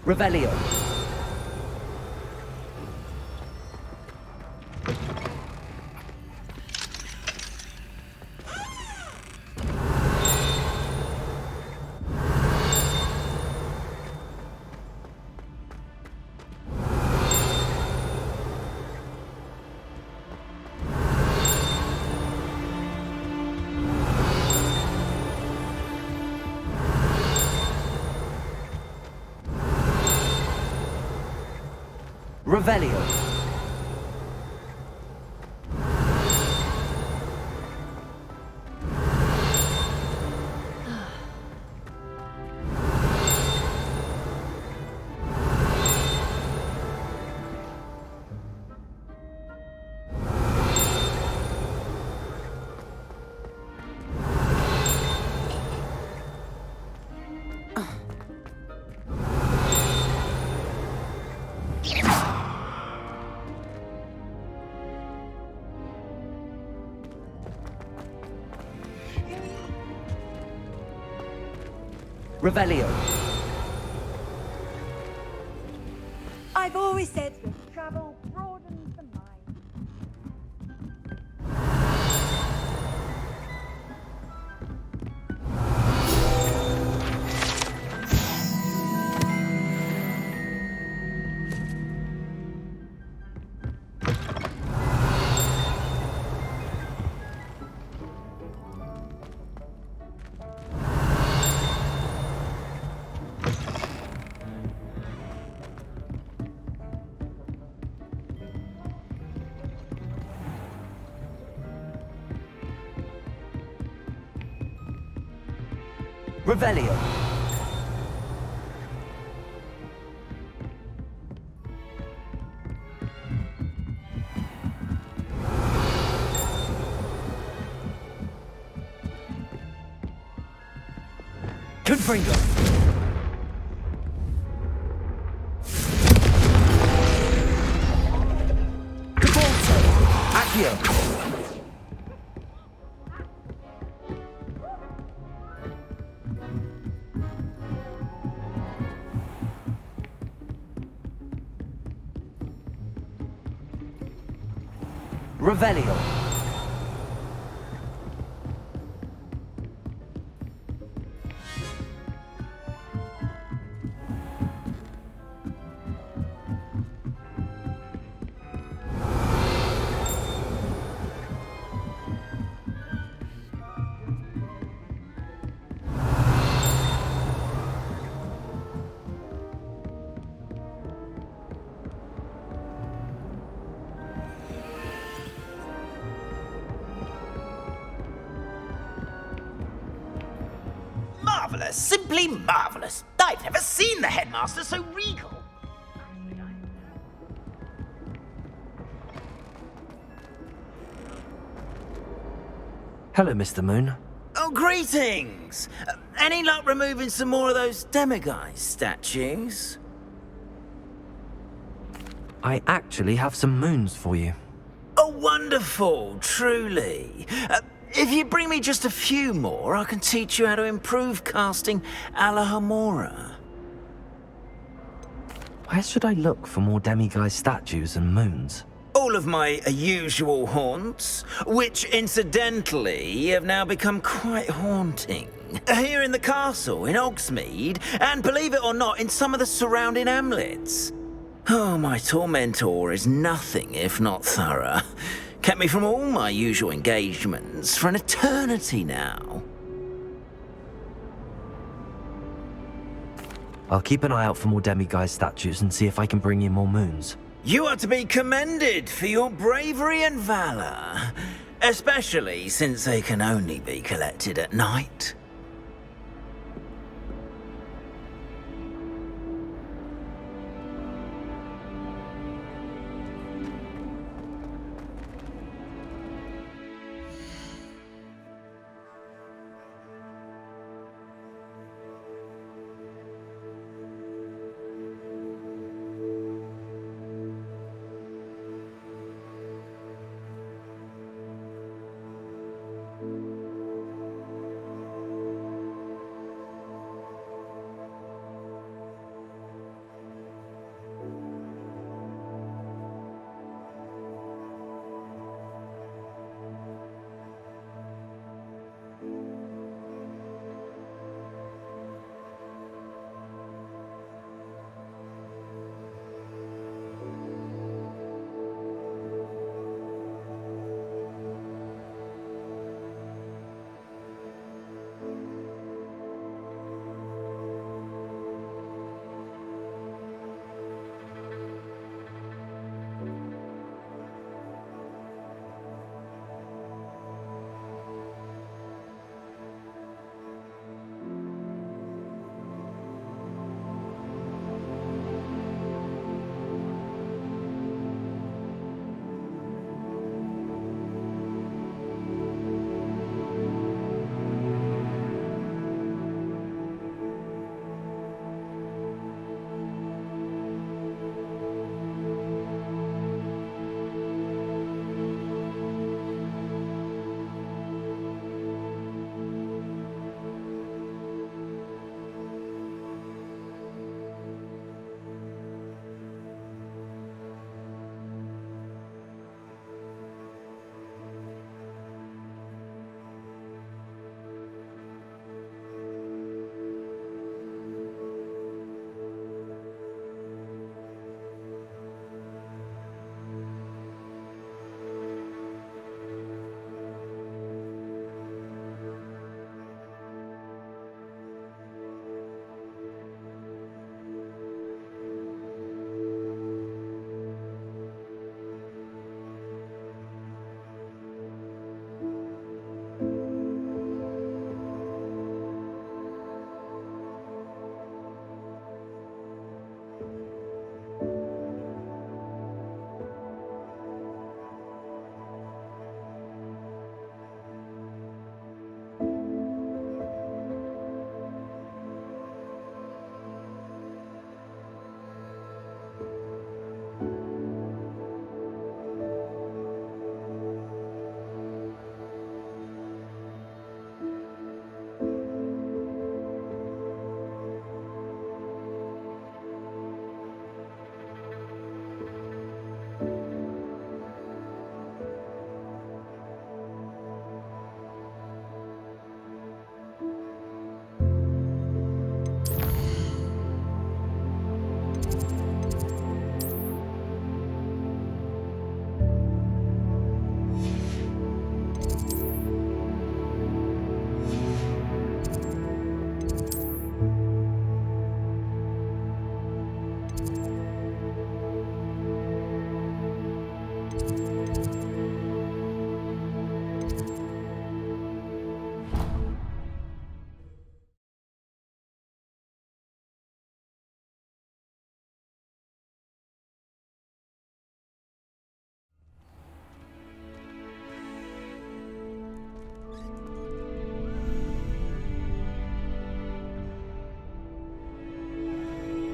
Revelio. Revelio. Revelio.
I've always said that travel broadens the mind.
Revelio. Confringo. Geforce. Accio. Revelio.
Marvellous, simply marvellous. I've never seen the headmaster so regal.
Hello, Mr. Moon.
Oh, greetings! Any luck removing some more of those demiguise statues?
I actually have some moons for you.
Oh, wonderful, truly. If you bring me just a few more, I can teach you how to improve casting a la Hamora.
Where should I look for more demiguise statues and moons?
All of my usual haunts, which incidentally have now become quite haunting. Here in the castle, in Hogsmeade, and believe it or not, in some of the surrounding hamlets. Oh, my tormentor is nothing if not thorough. Kept me from all my usual engagements for an eternity now.
I'll keep an eye out for more demiguise statues and see if I can bring you more moons.
You are to be commended for your bravery and valor, especially since they can only be collected at night.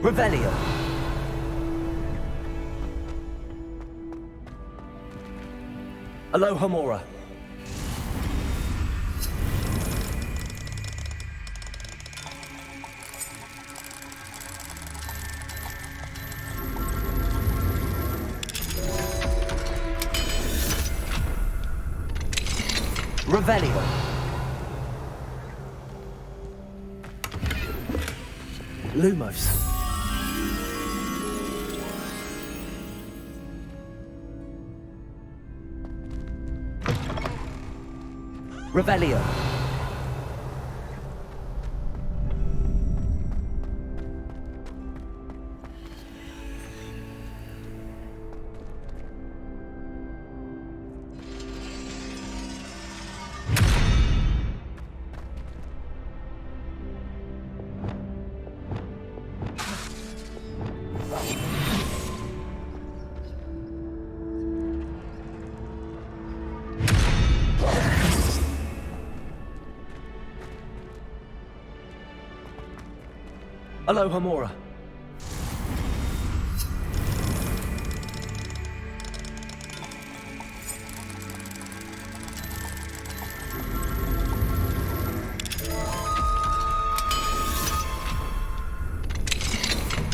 Revelio. Alohomora. Revelio. Lumos. Revelio. Alohomora.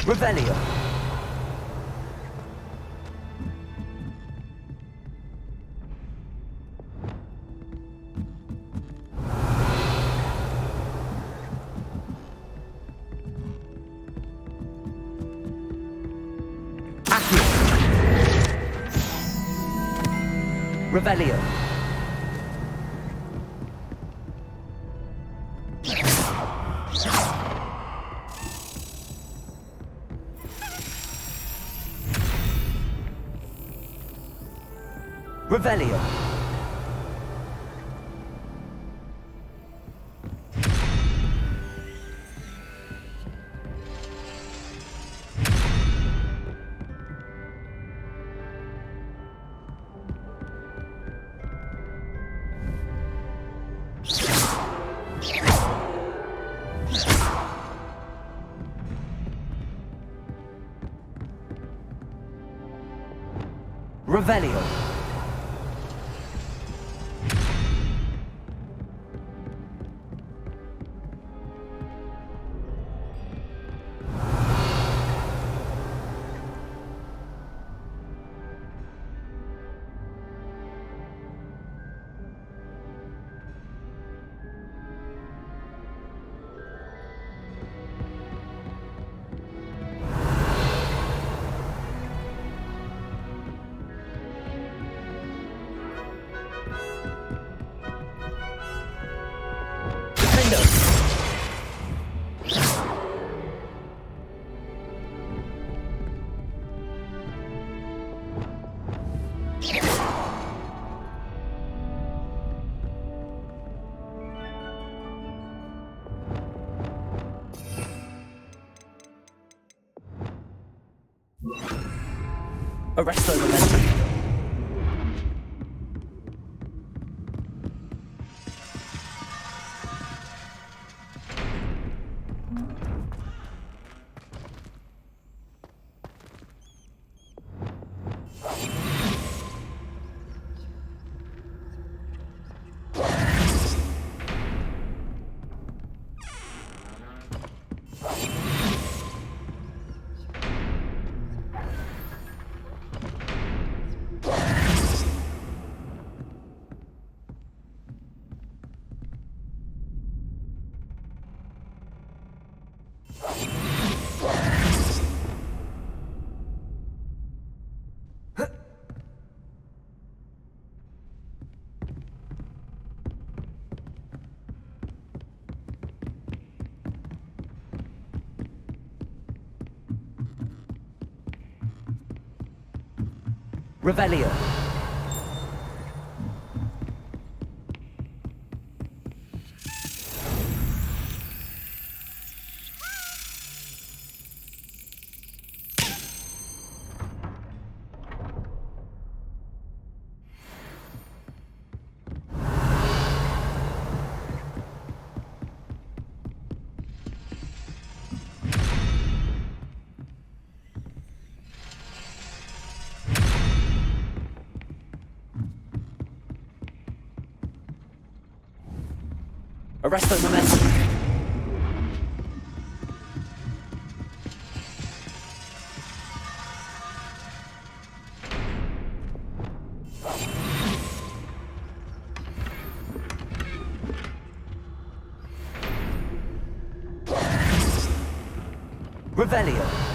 Revelio. Revelio. Revelio. Revelio. Arresto momentum. Revelio. Arresto momentum. Revelio.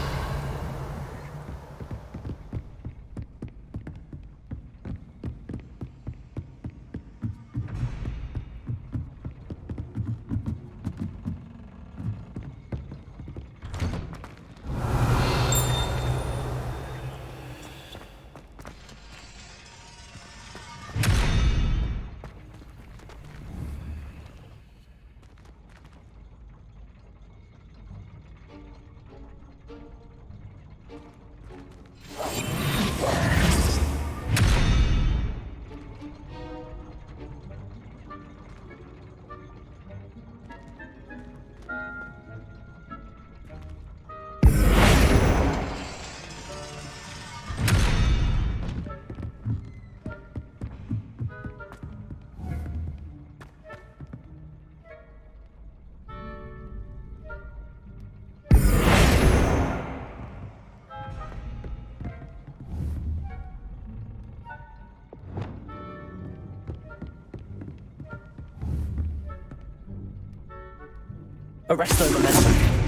Arresto momentum.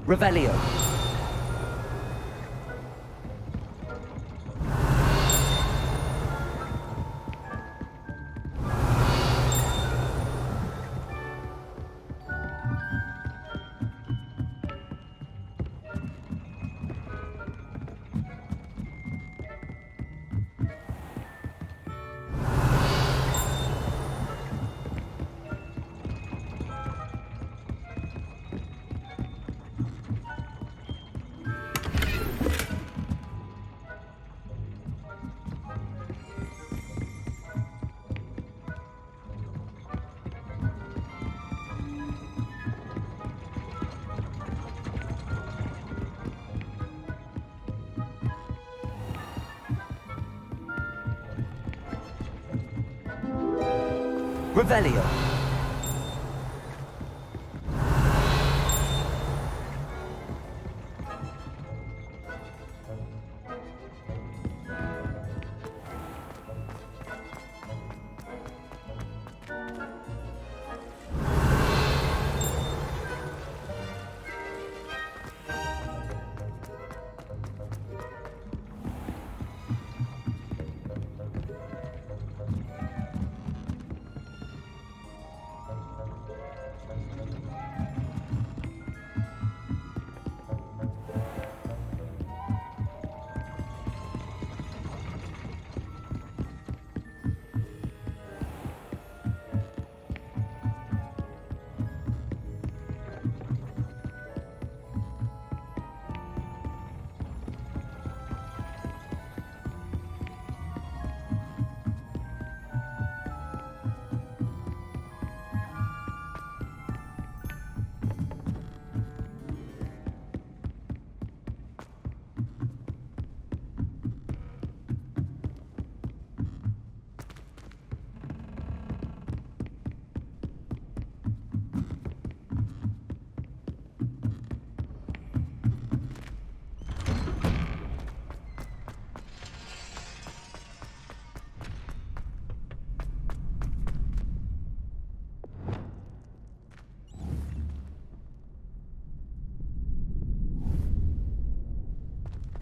Revelio. Revelio.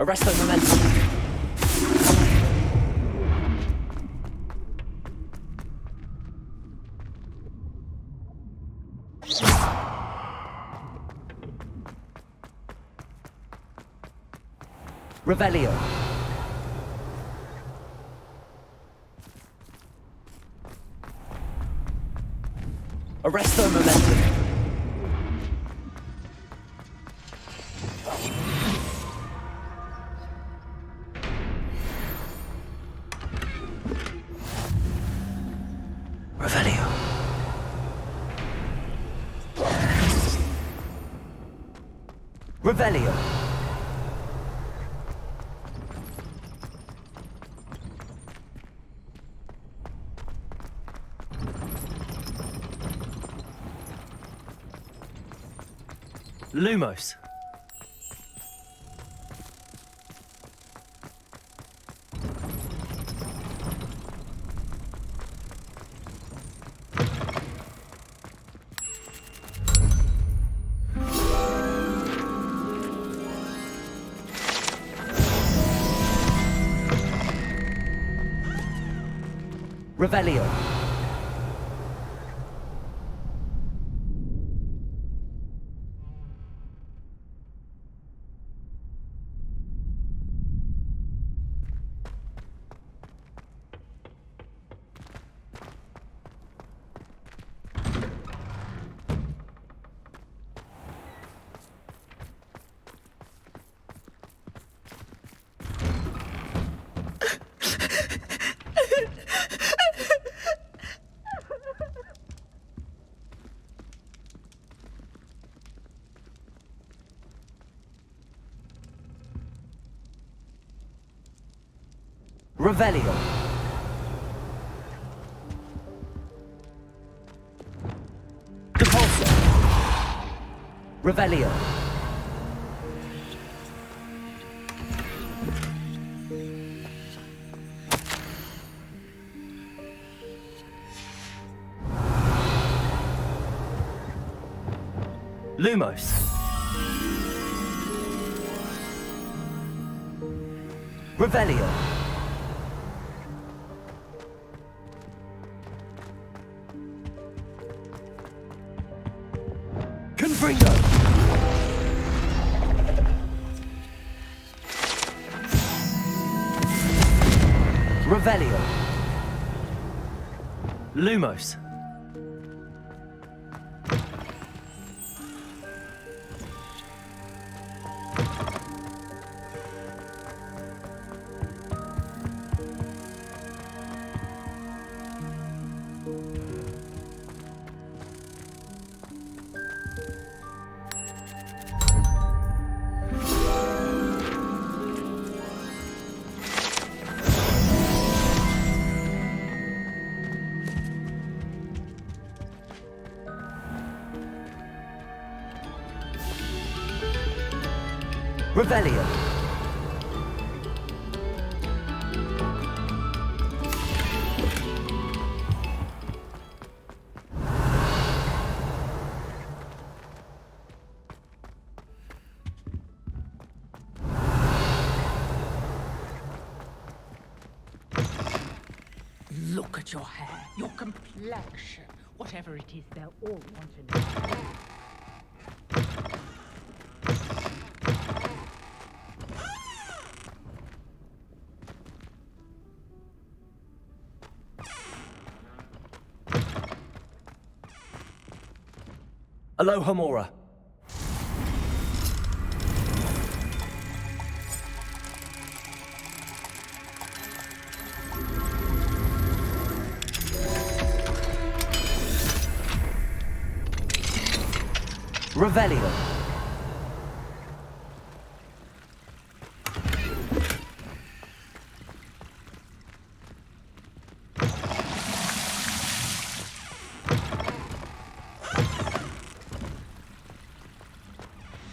Arresto momentum. Revelio. Arresto momentum.
Revelio.
Revelio.
Lumos.
Revelio. Revelio. Geforce. Revelio.
Lumos.
Revelio.
Confringo.
Revelio.
Lumos.
Revelio.
Look at your hair, your complexion. Whatever it is, they'll all want to know.
Alohomora.
Revelio.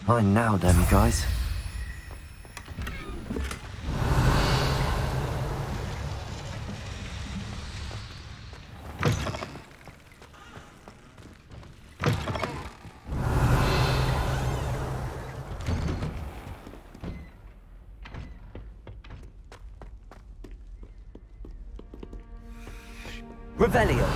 Fine now then, guys.
Revelio.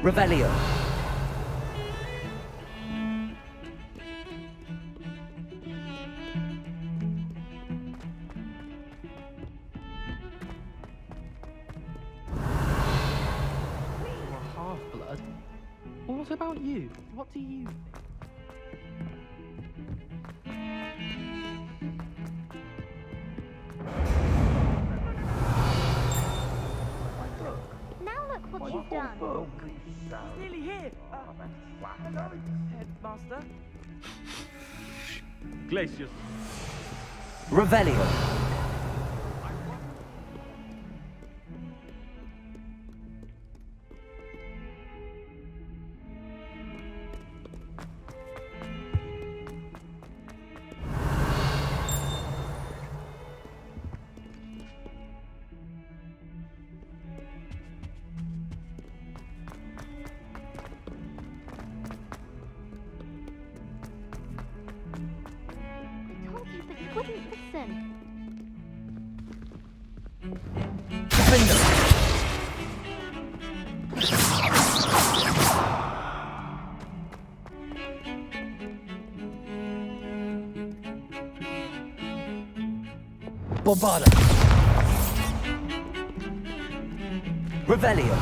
Revelio.
You're half-blood. Well, what about you? What do you think?
Now look what you've done.
Nearly here. Headmaster.
Glacius.
Revelio.
Wouldn't listen.
Bombarda. Revelio.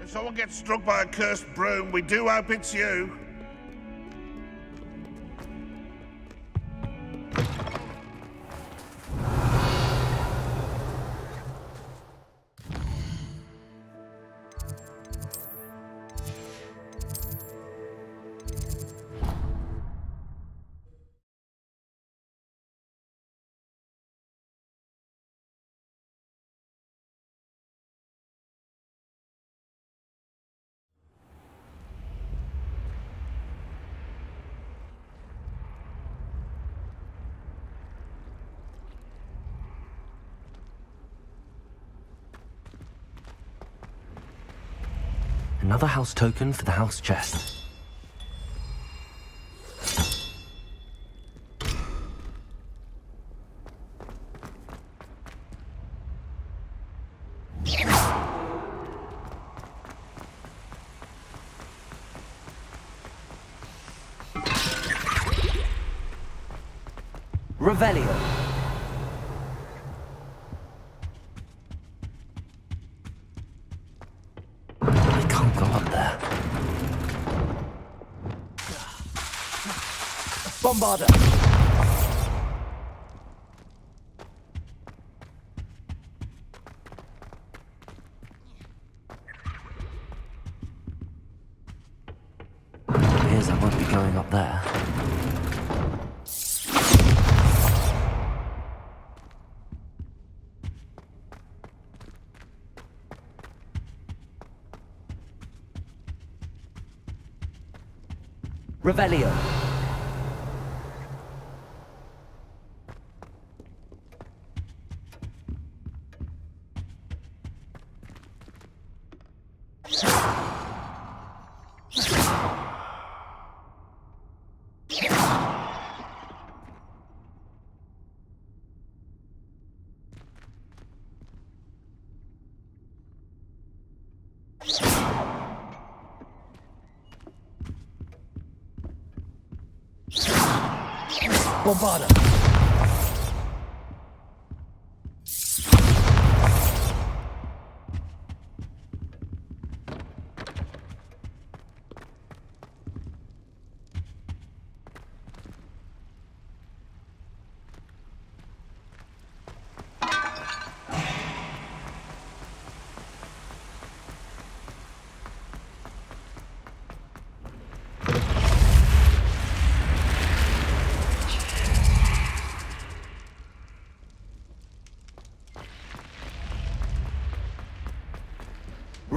If someone gets struck by a cursed broom, we do hope it's you.
Another house token for the house chest.
Revelio.
I can't go up there.
Bombarda.
Appears I won't be going up there.
Revelio. Bombarda.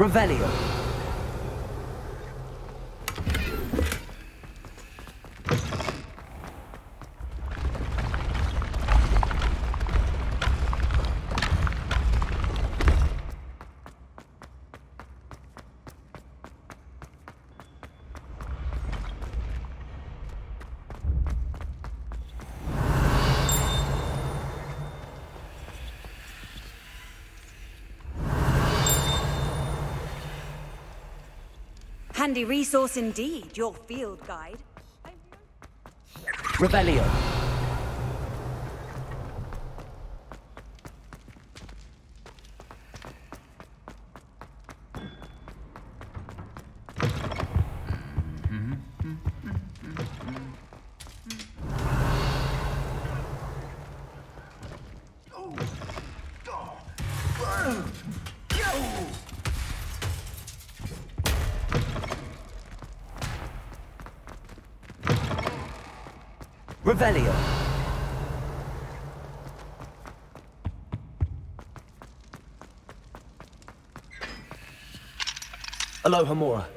Revelio.
Handy resource indeed, your field guide.
Revelio. Revelio. Aloha Mora.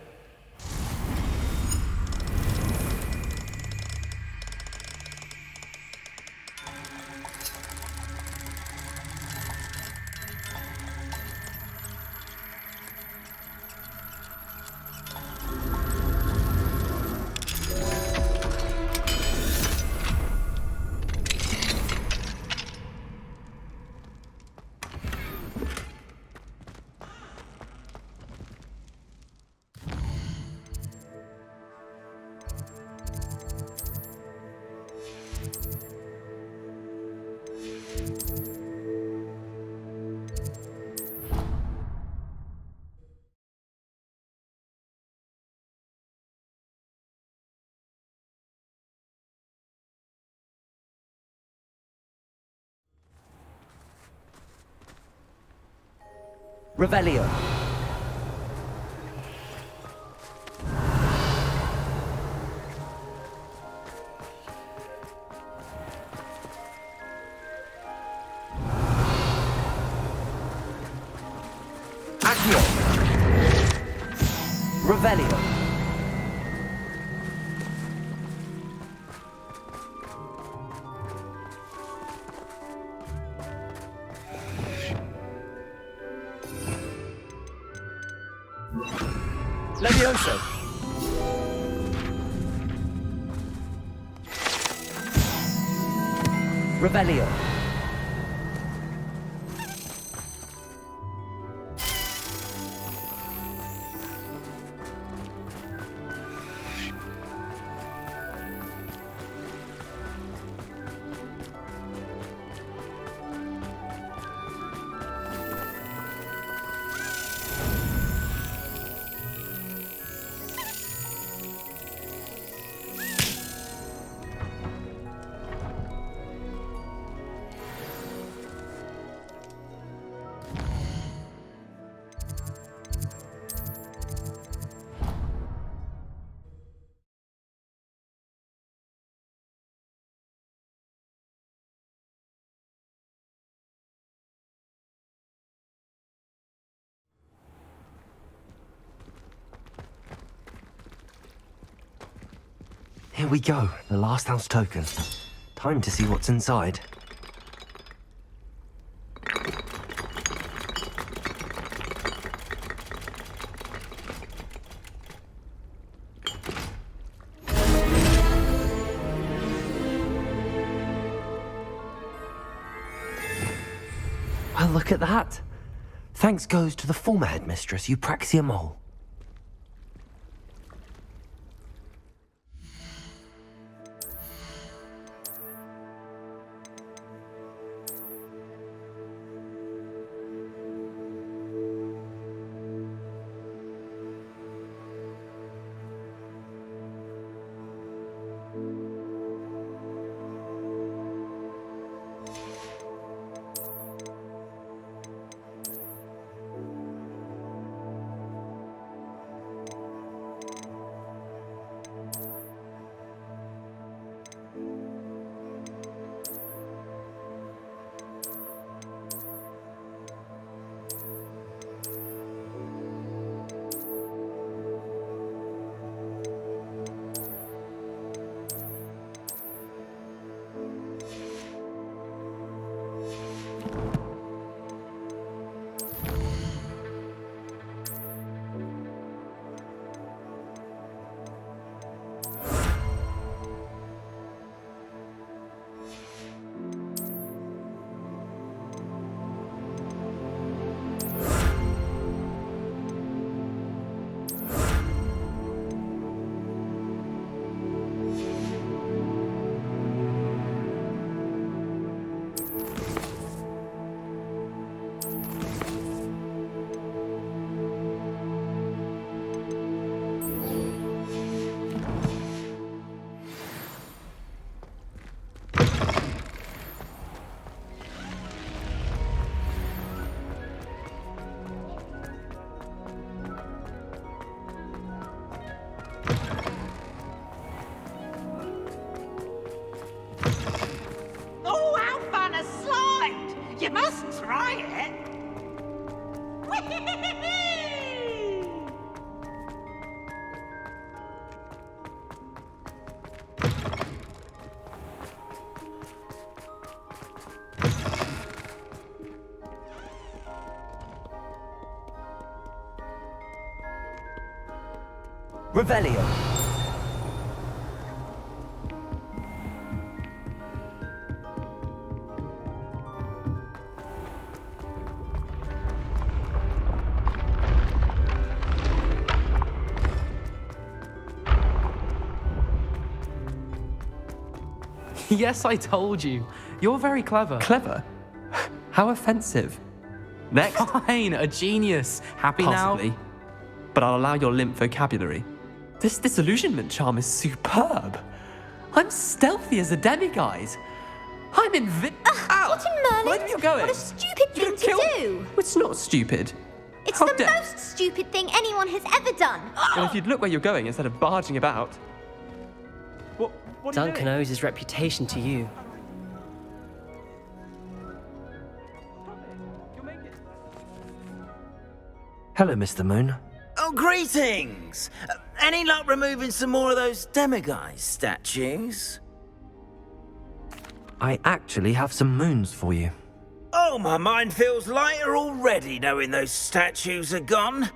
Revelio. Accio. Revelio. Levioso. Revelio.
Here we go, the last house token. Time to see what's inside. Well, look at that. Thanks goes to the former headmistress, Eupraxia Mole.
Revelio.
Yes, I told you. You're very clever.
Clever? How offensive. Next.
Fine, a genius. Happy
Possibly.
now?
But I'll allow your limp vocabulary. This disillusionment charm is superb. I'm stealthy as a demiguise. I'm
What in Merlin?
Where are you going?
What a stupid thing to do!
It's not stupid.
It's
How
the
dare-
most stupid thing anyone has ever done!
Well, if you'd look where you're going instead of barging about. What are you
Duncan
doing?
owes his reputation to you.
Hello, Mr. Moon.
Oh, greetings! Any luck removing some more of those demiguise statues?
I actually have some moons for you.
Oh, my mind feels lighter already knowing those statues are gone.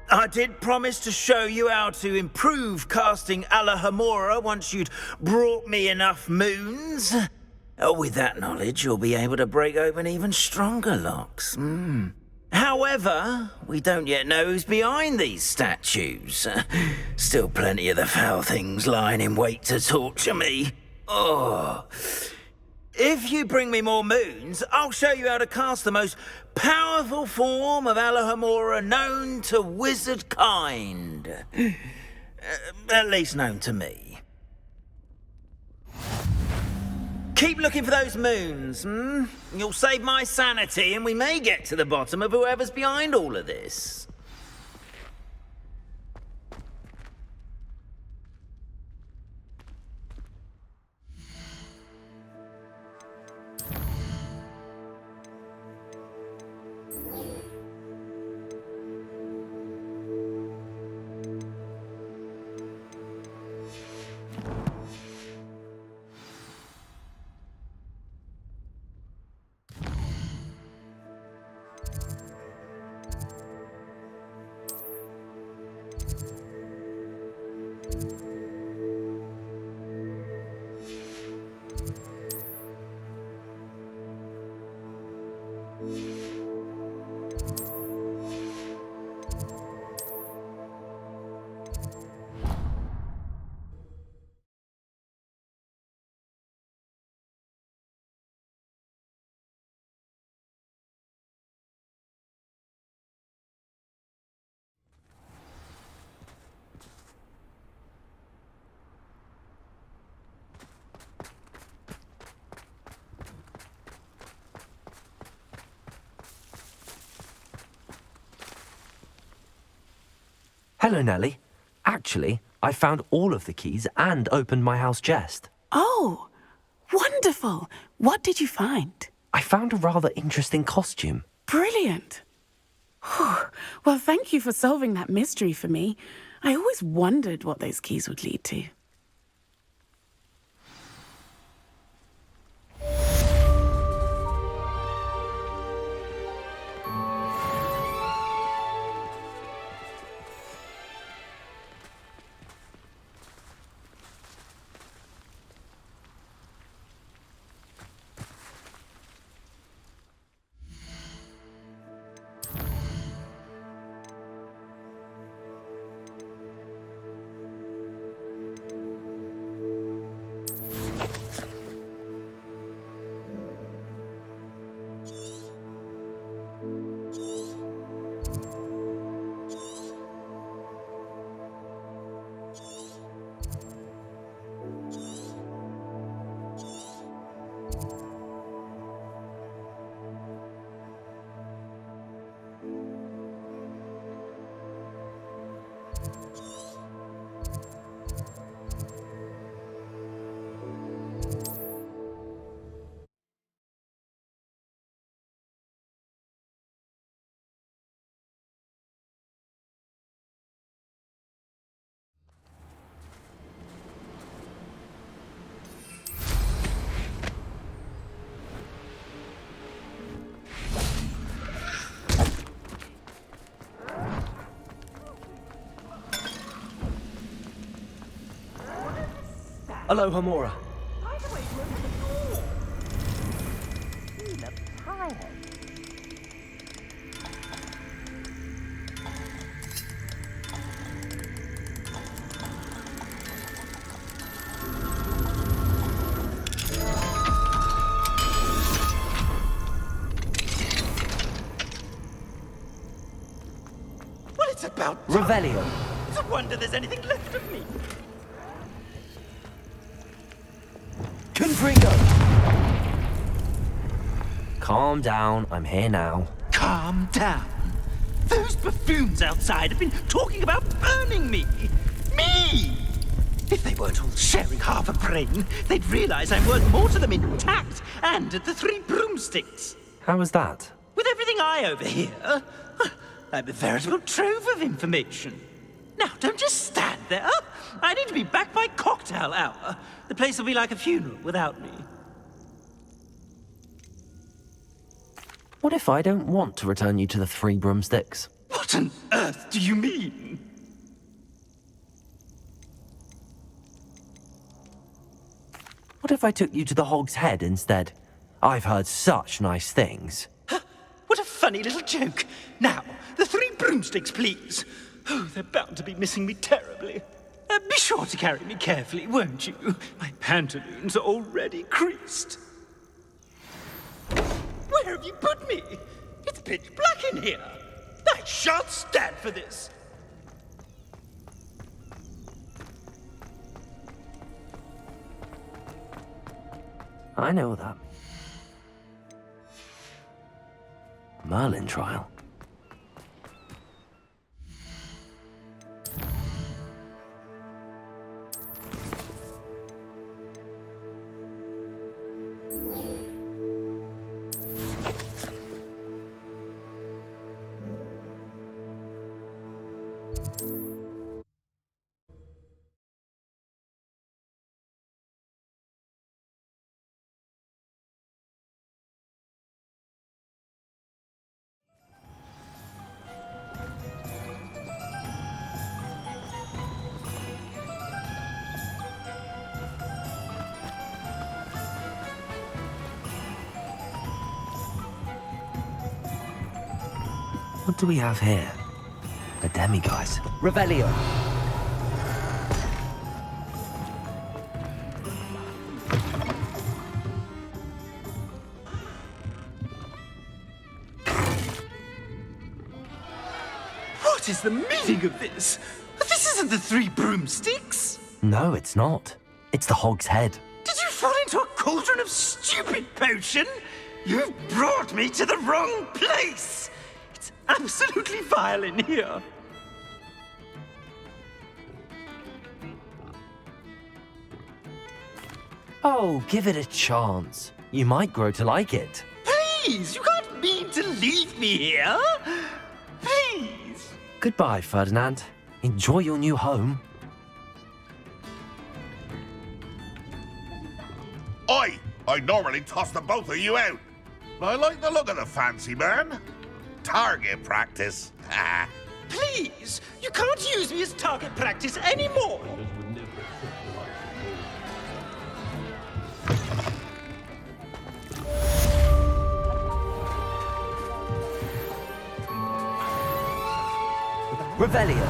I did promise to show you how to improve casting Alahamora once you'd brought me enough moons. With that knowledge, you'll be able to break open even stronger locks. However, we don't yet know who's behind these statues. Still plenty of the foul things lying in wait to torture me. Oh. If you bring me more moons, I'll show you how to cast the most powerful form of Alahamora known to wizard kind. At least known to me. Keep looking for those moons, You'll save my sanity and we may get to the bottom of whoever's behind all of this.
Hello, Nellie. Actually, I found all of the keys and opened my house chest.
Oh, wonderful. What did you find?
I found a rather interesting costume.
Brilliant. Well, thank you for solving that mystery for me. I always wondered what those keys would lead to.
Aloha Mora.
Well, it's about
Revelio.
It's a wonder there's anything left of me.
Confringo.
Calm down, I'm here now.
Calm down. Those buffoons outside have been talking about burning me. Me! If they weren't all sharing half a brain, they'd realize I'm worth more to them intact and at the 3 broomsticks.
How was that?
With everything I overhear, I'm a veritable trove of information. Now, don't just stand there. I need to be back by cocktail hour. The place will be like a funeral without me.
What if I don't want to return you to the 3 broomsticks?
What on earth do you mean?
What if I took you to the Hog's Head instead? I've heard such nice things.
What a funny little joke. Now, the 3 broomsticks, please. Oh, they're bound to be missing me terribly. Be sure to carry me carefully, won't you? My pantaloons are already creased. Where have you put me? It's pitch black in here. I shan't stand for this.
I know that. Merlin trial. What do we have here? A demiguise.
Revelio.
What is the meaning of this? This isn't the 3 broomsticks.
No, it's not. It's the Hog's Head.
Did you fall into a cauldron of stupid potion? You've brought me to the wrong place. It's absolutely vile in here.
Oh, give it a chance. You might grow to like it.
Please, you can't mean to leave me here. Please.
Goodbye, Ferdinand. Enjoy your new home.
Oi! I'd normally toss the both of you out. But I like the look of the fancy man. Target practice.
Please, you can't use me as target practice anymore.
Revelio.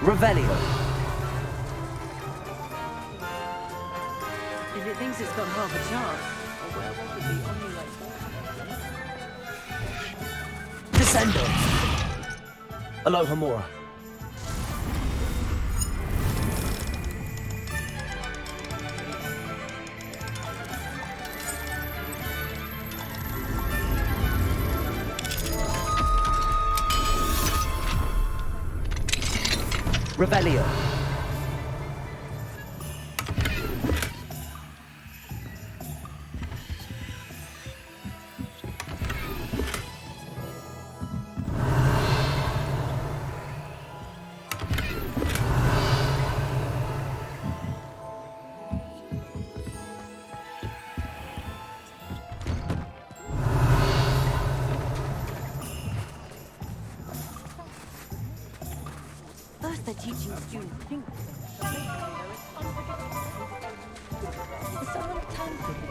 Revelio.
If it thinks it's got half a chance, a werewolf would be on you like
Descendo. Aloha Mora. Revelio.
bother teaching students things. Is someone at time for this?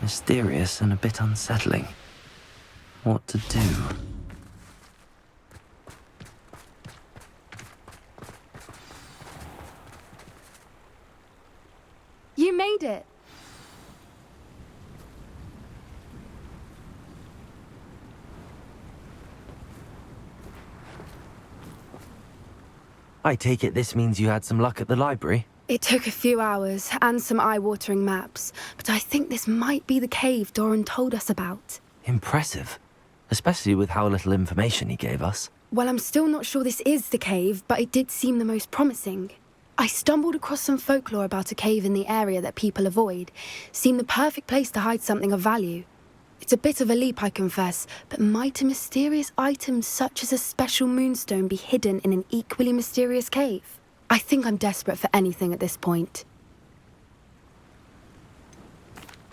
Mysterious and a bit unsettling. What to do?
You made it.
I take it this means you had some luck at the library?
It took a few hours and some eye-watering maps, but I think this might be the cave Doran told us about.
Impressive. Especially with how little information he gave us.
Well, I'm still not sure this is the cave, but it did seem the most promising. I stumbled across some folklore about a cave in the area that people avoid. Seemed the perfect place to hide something of value. It's a bit of a leap, I confess, but might a mysterious item such as a special moonstone be hidden in an equally mysterious cave? I think I'm desperate for anything at this point.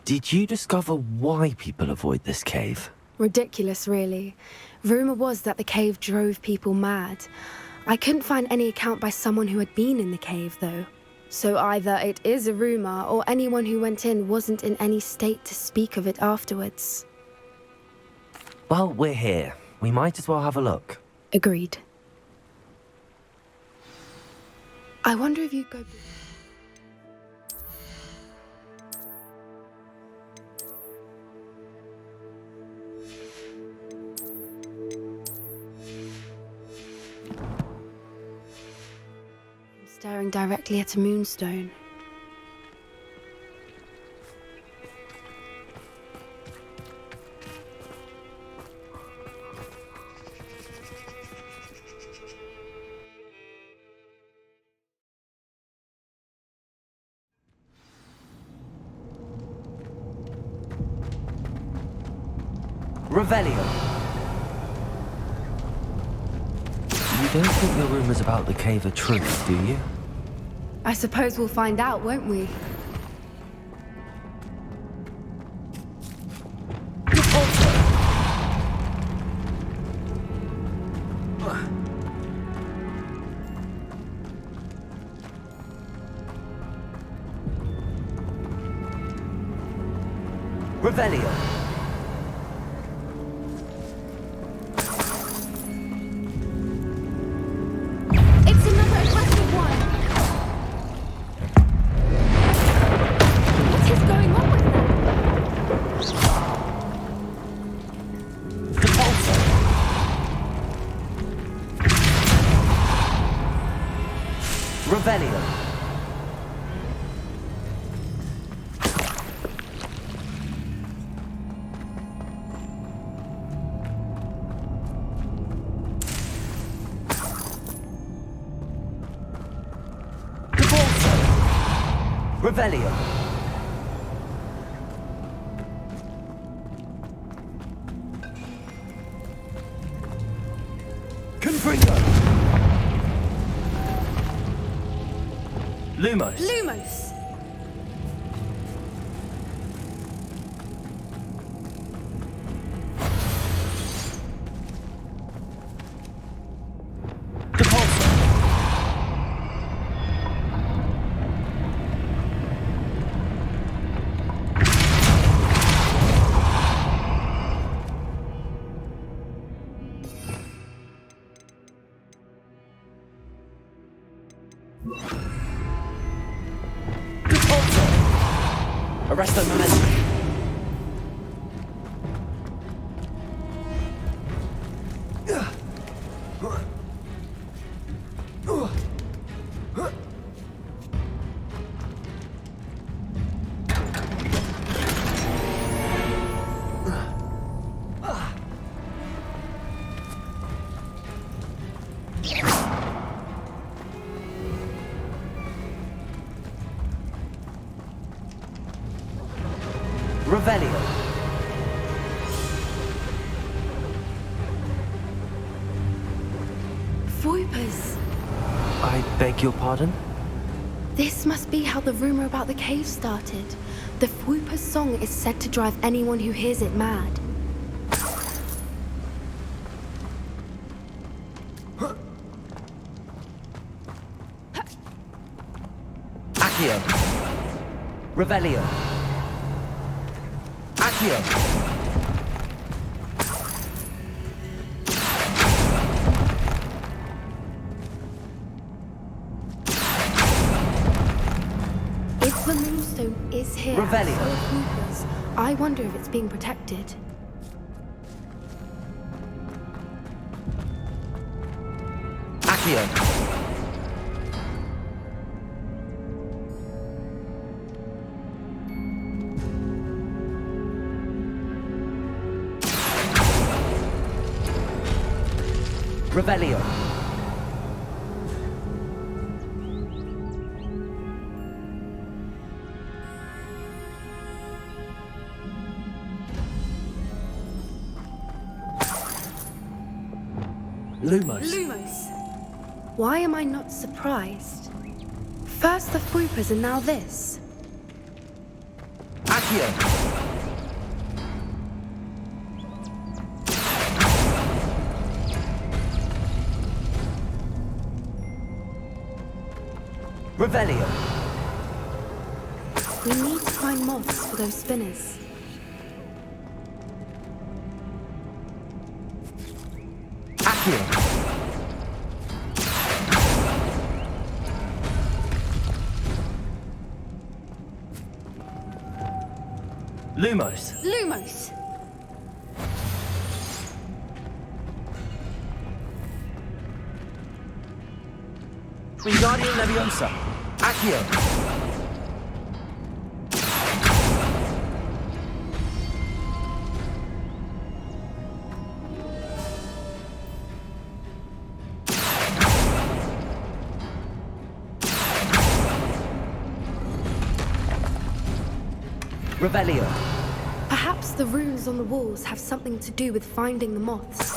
Did you discover why people avoid this cave?
Ridiculous, really. Rumour was that the cave drove people mad. I couldn't find any account by someone who had been in the cave, though. So either it is a rumour, or anyone who went in wasn't in any state to speak of it afterwards.
Well, we're here. We might as well have a look.
Agreed. I wonder if you'd go... I'm staring directly at a moonstone.
Revelio. You don't think the rumours about the cave are true, do you?
I suppose we'll find out, won't we?
Revelio. Revelio. Revelio. Confringo. Lumos.
Lumos!
Arresto momentum. Revelio.
Voipers.
I beg your pardon?
This must be how the rumor about the cave started. The Voiper's song is said to drive anyone who hears it mad.
Accio. Revelio. Accio.
If the moonstone is here,
Revelio.
so are Voipers, I wonder if it's being protected.
Accio. Revelio.
Lumos. Why am I not surprised? First the Voipers and now this.
Accio. Revelio.
We need to find moths for those spinners.
Accio. Lumos.
Lumos!
Wingardium Leviosa. Accio. Revelio.
Perhaps the runes on the walls have something to do with finding the moths.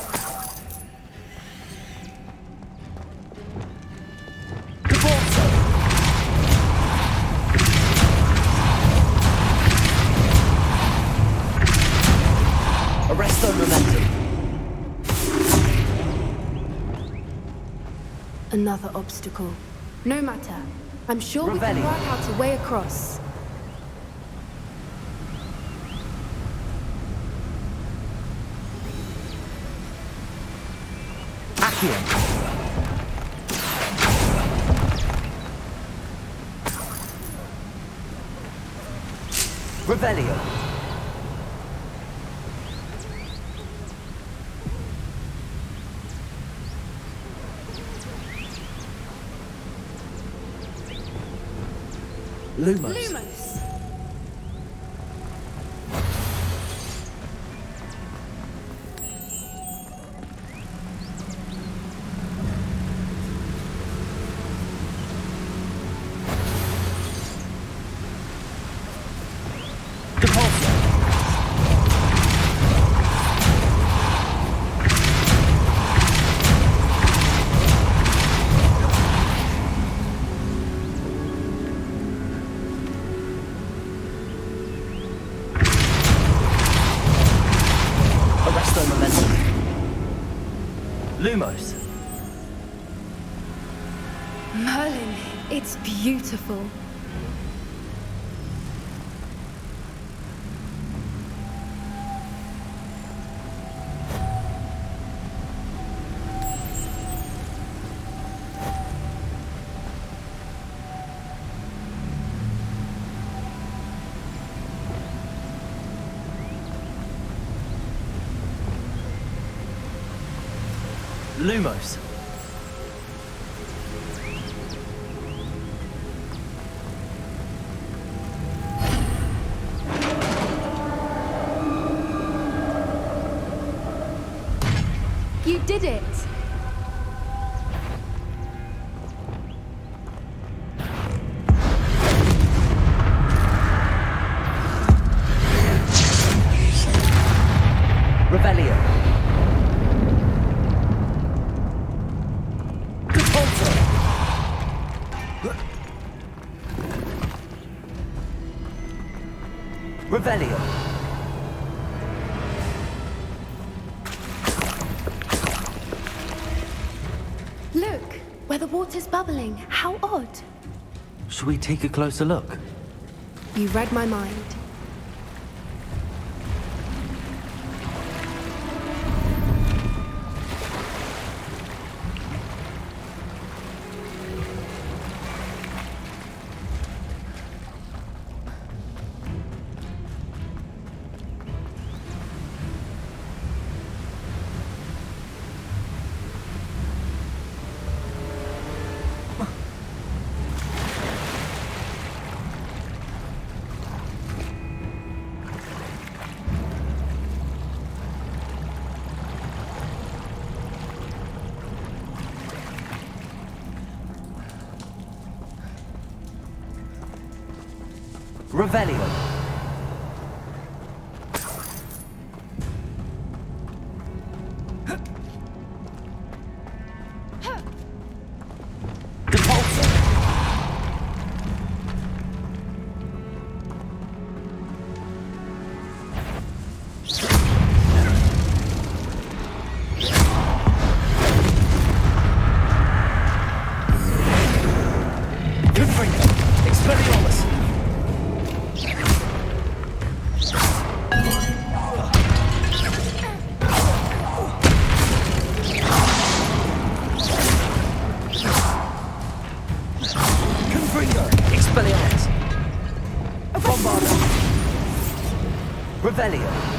Arresto momentum.
Another obstacle. No matter. I'm sure we can
Revelio.
work out a way across.
Accio. Revelio. Lumos.
Lumos!
Lumos.
Merlin, it's beautiful.
Lumos.
You did it!
Revelio. Revelio.
Look, where the water's bubbling. How odd.
Should we take a closer look?
You read my mind.
Revelio. Revelio.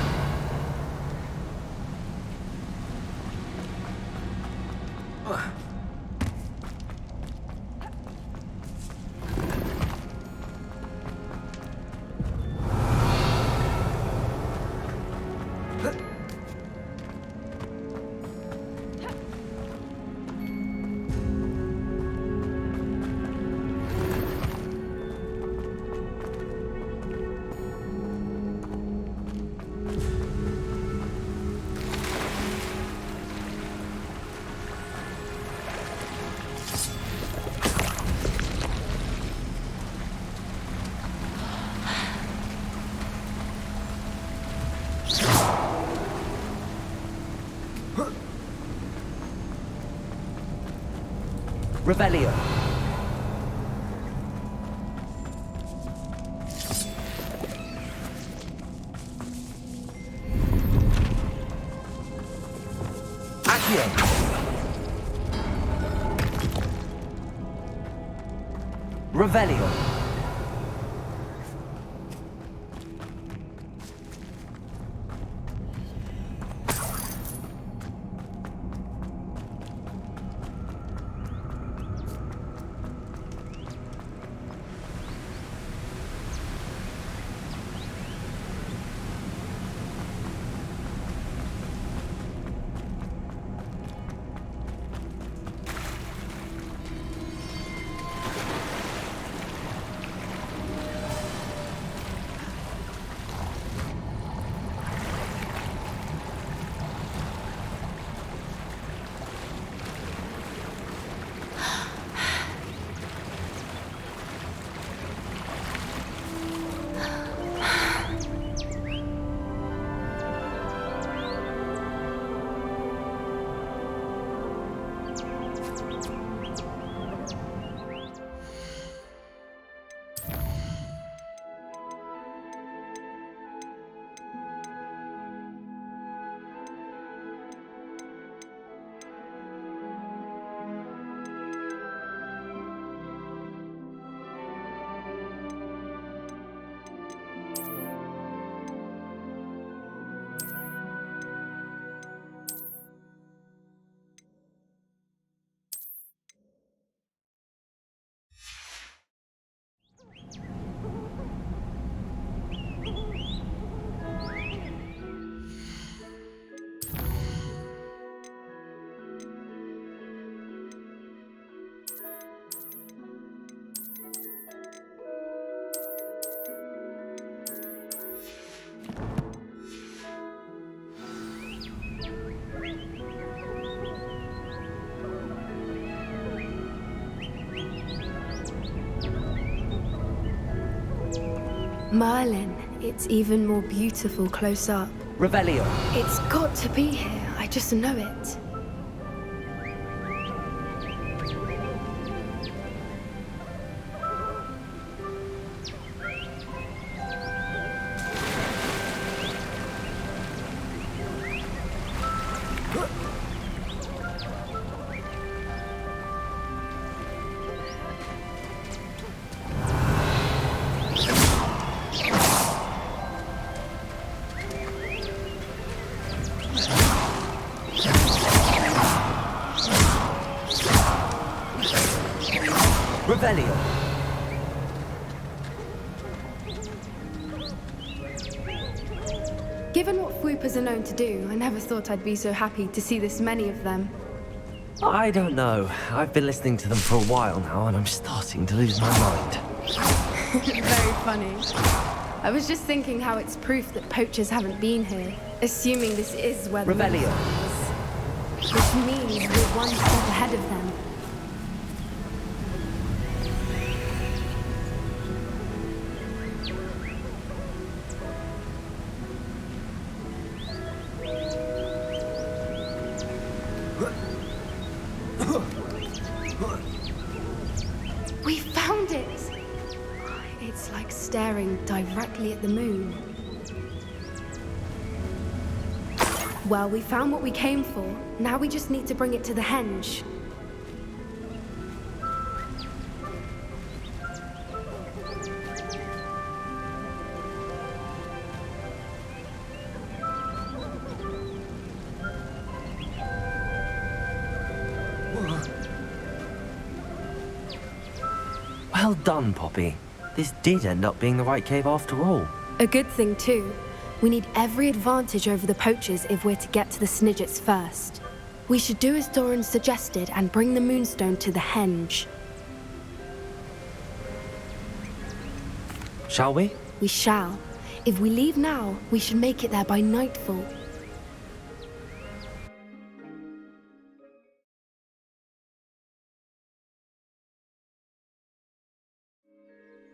Revelio. Accio. Revelio.
Merlin, it's even more beautiful close up.
Revelio.
It's got to be here, I just know it.
Revelio.
Given what swoopers are known to do, I never thought I'd be so happy to see this many of them.
I don't know. I've been listening to them for a while now, and I'm starting to lose my mind.
Very funny. I was just thinking how it's proof that poachers haven't been here, assuming this is where the
Revelio.
moonstone is. Which means we're one step ahead of them. We found it! It's like staring directly at the moon. Well, we found what we came for. Now we just need to bring it to the henge.
Well done, Poppy. This did end up being the right cave after all.
A good thing, too. We need every advantage over the poachers if we're to get to the Snidgets first. We should do as Doran suggested and bring the moonstone to the henge.
Shall we?
We shall. If we leave now, we should make it there by nightfall.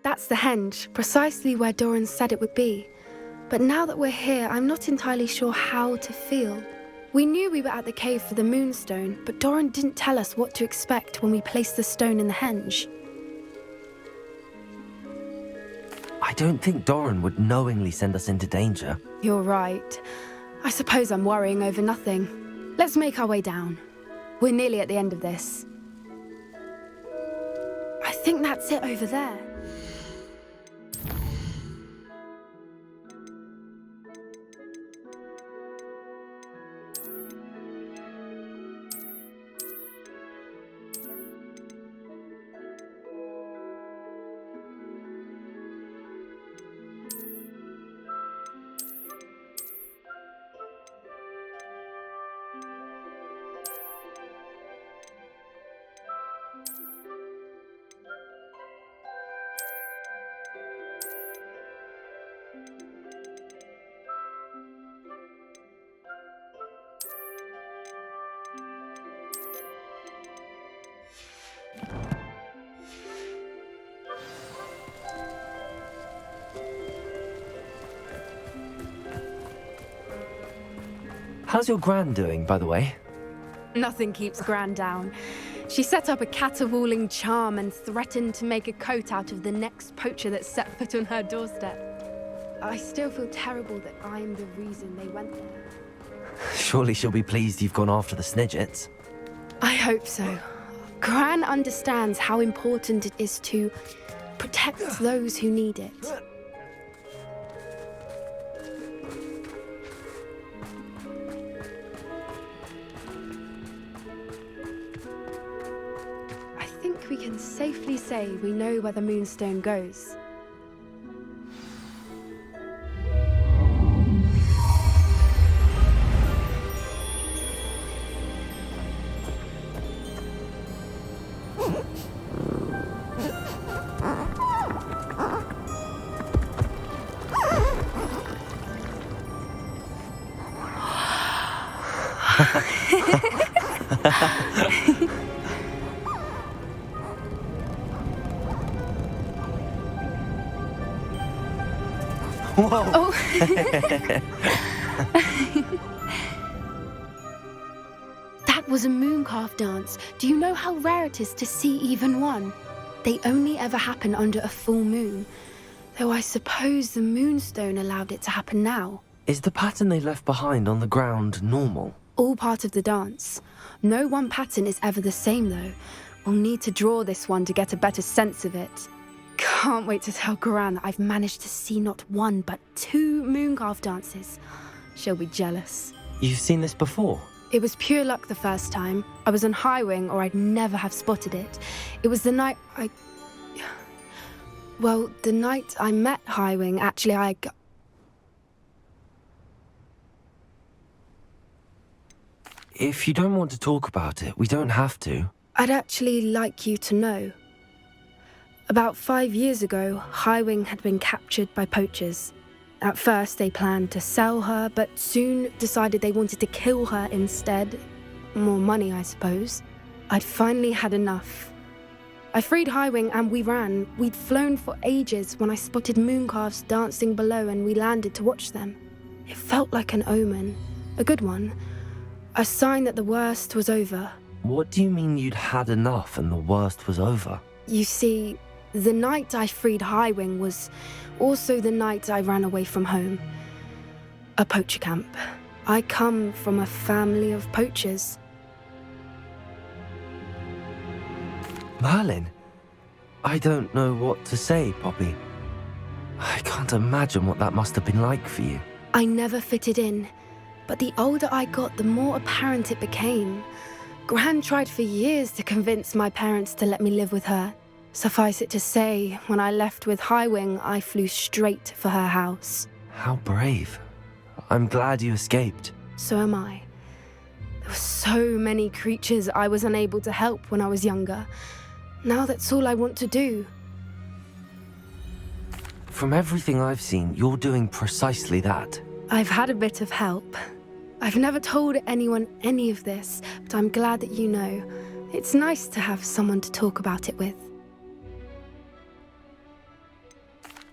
That's the henge, precisely where Doran said it would be. But now that we're here, I'm not entirely sure how to feel. We knew we were at the cave for the moonstone, but Doran didn't tell us what to expect when we placed the stone in the henge.
I don't think Doran would knowingly send us into danger.
You're right. I suppose I'm worrying over nothing. Let's make our way down. We're nearly at the end of this. I think that's it over there.
How's your gran doing, by the way?
Nothing keeps Gran down. She set up a caterwauling charm and threatened to make a coat out of the next poacher that set foot on her doorstep. I still feel terrible that I'm the reason they went there.
Surely she'll be pleased you've gone after the Snidgets.
I hope so. Gran understands how important it is to protect those who need it. I think we can safely say we know where the moonstone goes.
Whoa!
Oh. That was a mooncalf dance. Do you know how rare it is to see even one? They only ever happen under a full moon. Though I suppose the moonstone allowed it to happen now.
Is the pattern they left behind on the ground normal?
All part of the dance. No one pattern is ever the same though. We'll need to draw this one to get a better sense of it. Can't wait to tell Gran that I've managed to see not one but 2 mooncalf dances. She'll be jealous.
You've seen this before?
It was pure luck the first time. I was on Highwing or I'd never have spotted it. It was the night the night I met Highwing, actually
If you don't want to talk about it, we don't have to.
I'd actually like you to know. About 5 years ago, Highwing had been captured by poachers. At first, they planned to sell her, but soon decided they wanted to kill her instead. More money, I suppose. I'd finally had enough. I freed Highwing and we ran. We'd flown for ages when I spotted mooncalves dancing below and we landed to watch them. It felt like an omen. A good one. A sign that the worst was over.
What do you mean you'd had enough and the worst was over?
You see, the night I freed Highwing was also the night I ran away from home. A poacher camp. I come from a family of poachers.
Merlin? I don't know what to say, Poppy. I can't imagine what that must have been like for you.
I never fitted in, but the older I got, the more apparent it became. Gran tried for years to convince my parents to let me live with her. Suffice it to say, when I left with Highwing, I flew straight for her house.
How brave. I'm glad you escaped.
So am I. There were so many creatures I was unable to help when I was younger. Now that's all I want to do.
From everything I've seen, you're doing precisely that.
I've had a bit of help. I've never told anyone any of this, but I'm glad that you know. It's nice to have someone to talk about it with.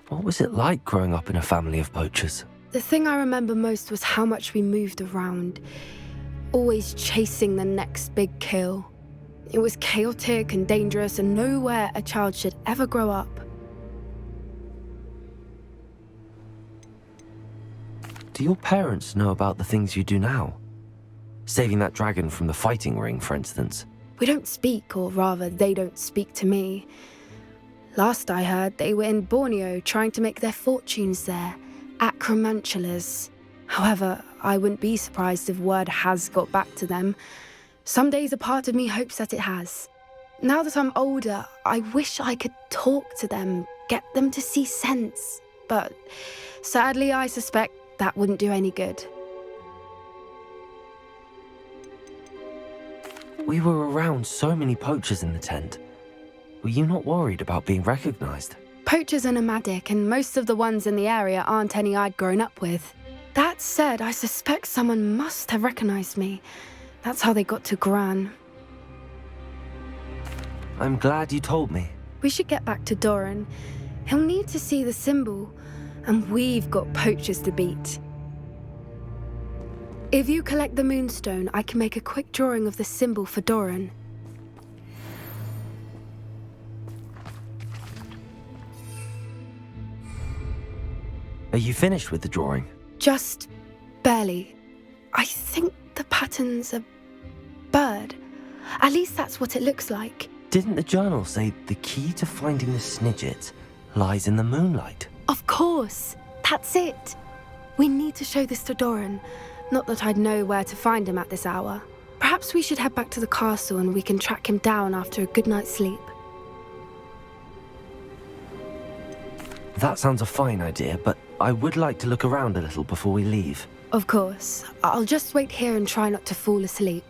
What was it like growing up in a family of poachers?
The thing I remember most was how much we moved around, always chasing the next big kill. It was chaotic and dangerous and nowhere a child should ever grow up.
Do your parents know about the things you do now? Saving that dragon from the fighting ring, for instance.
We don't speak, or rather, they don't speak to me. Last I heard, they were in Borneo trying to make their fortunes there, acromantulas. However, I wouldn't be surprised if word has got back to them. Some days a part of me hopes that it has. Now that I'm older, I wish I could talk to them, get them to see sense. But sadly, I suspect that wouldn't do any good.
We were around so many poachers in the tent. Were you not worried about being recognized?
Poachers are nomadic, and most of the ones in the area aren't any I'd grown up with. That said, I suspect someone must have recognized me. That's how they got to Gran.
I'm glad you told me.
We should get back to Doran. He'll need to see the symbol, and we've got poachers to beat. If you collect the moonstone, I can make a quick drawing of the symbol for Doran.
Are you finished with the drawing?
Just barely. I think the pattern's a bird. At least that's what it looks like.
Didn't the journal say the key to finding the Snidgets lies in the moonlight?
Of course. That's it. We need to show this to Doran. Not that I'd know where to find him at this hour. Perhaps we should head back to the castle and we can track him down after a good night's sleep.
That sounds a fine idea, but I would like to look around a little before we leave.
Of course. I'll just wait here and try not to fall asleep.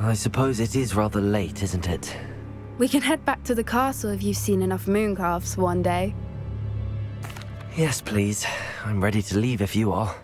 I suppose it is rather late, isn't it?
We can head back to the castle if you've seen enough mooncalves one day.
Yes, please. I'm ready to leave if you are.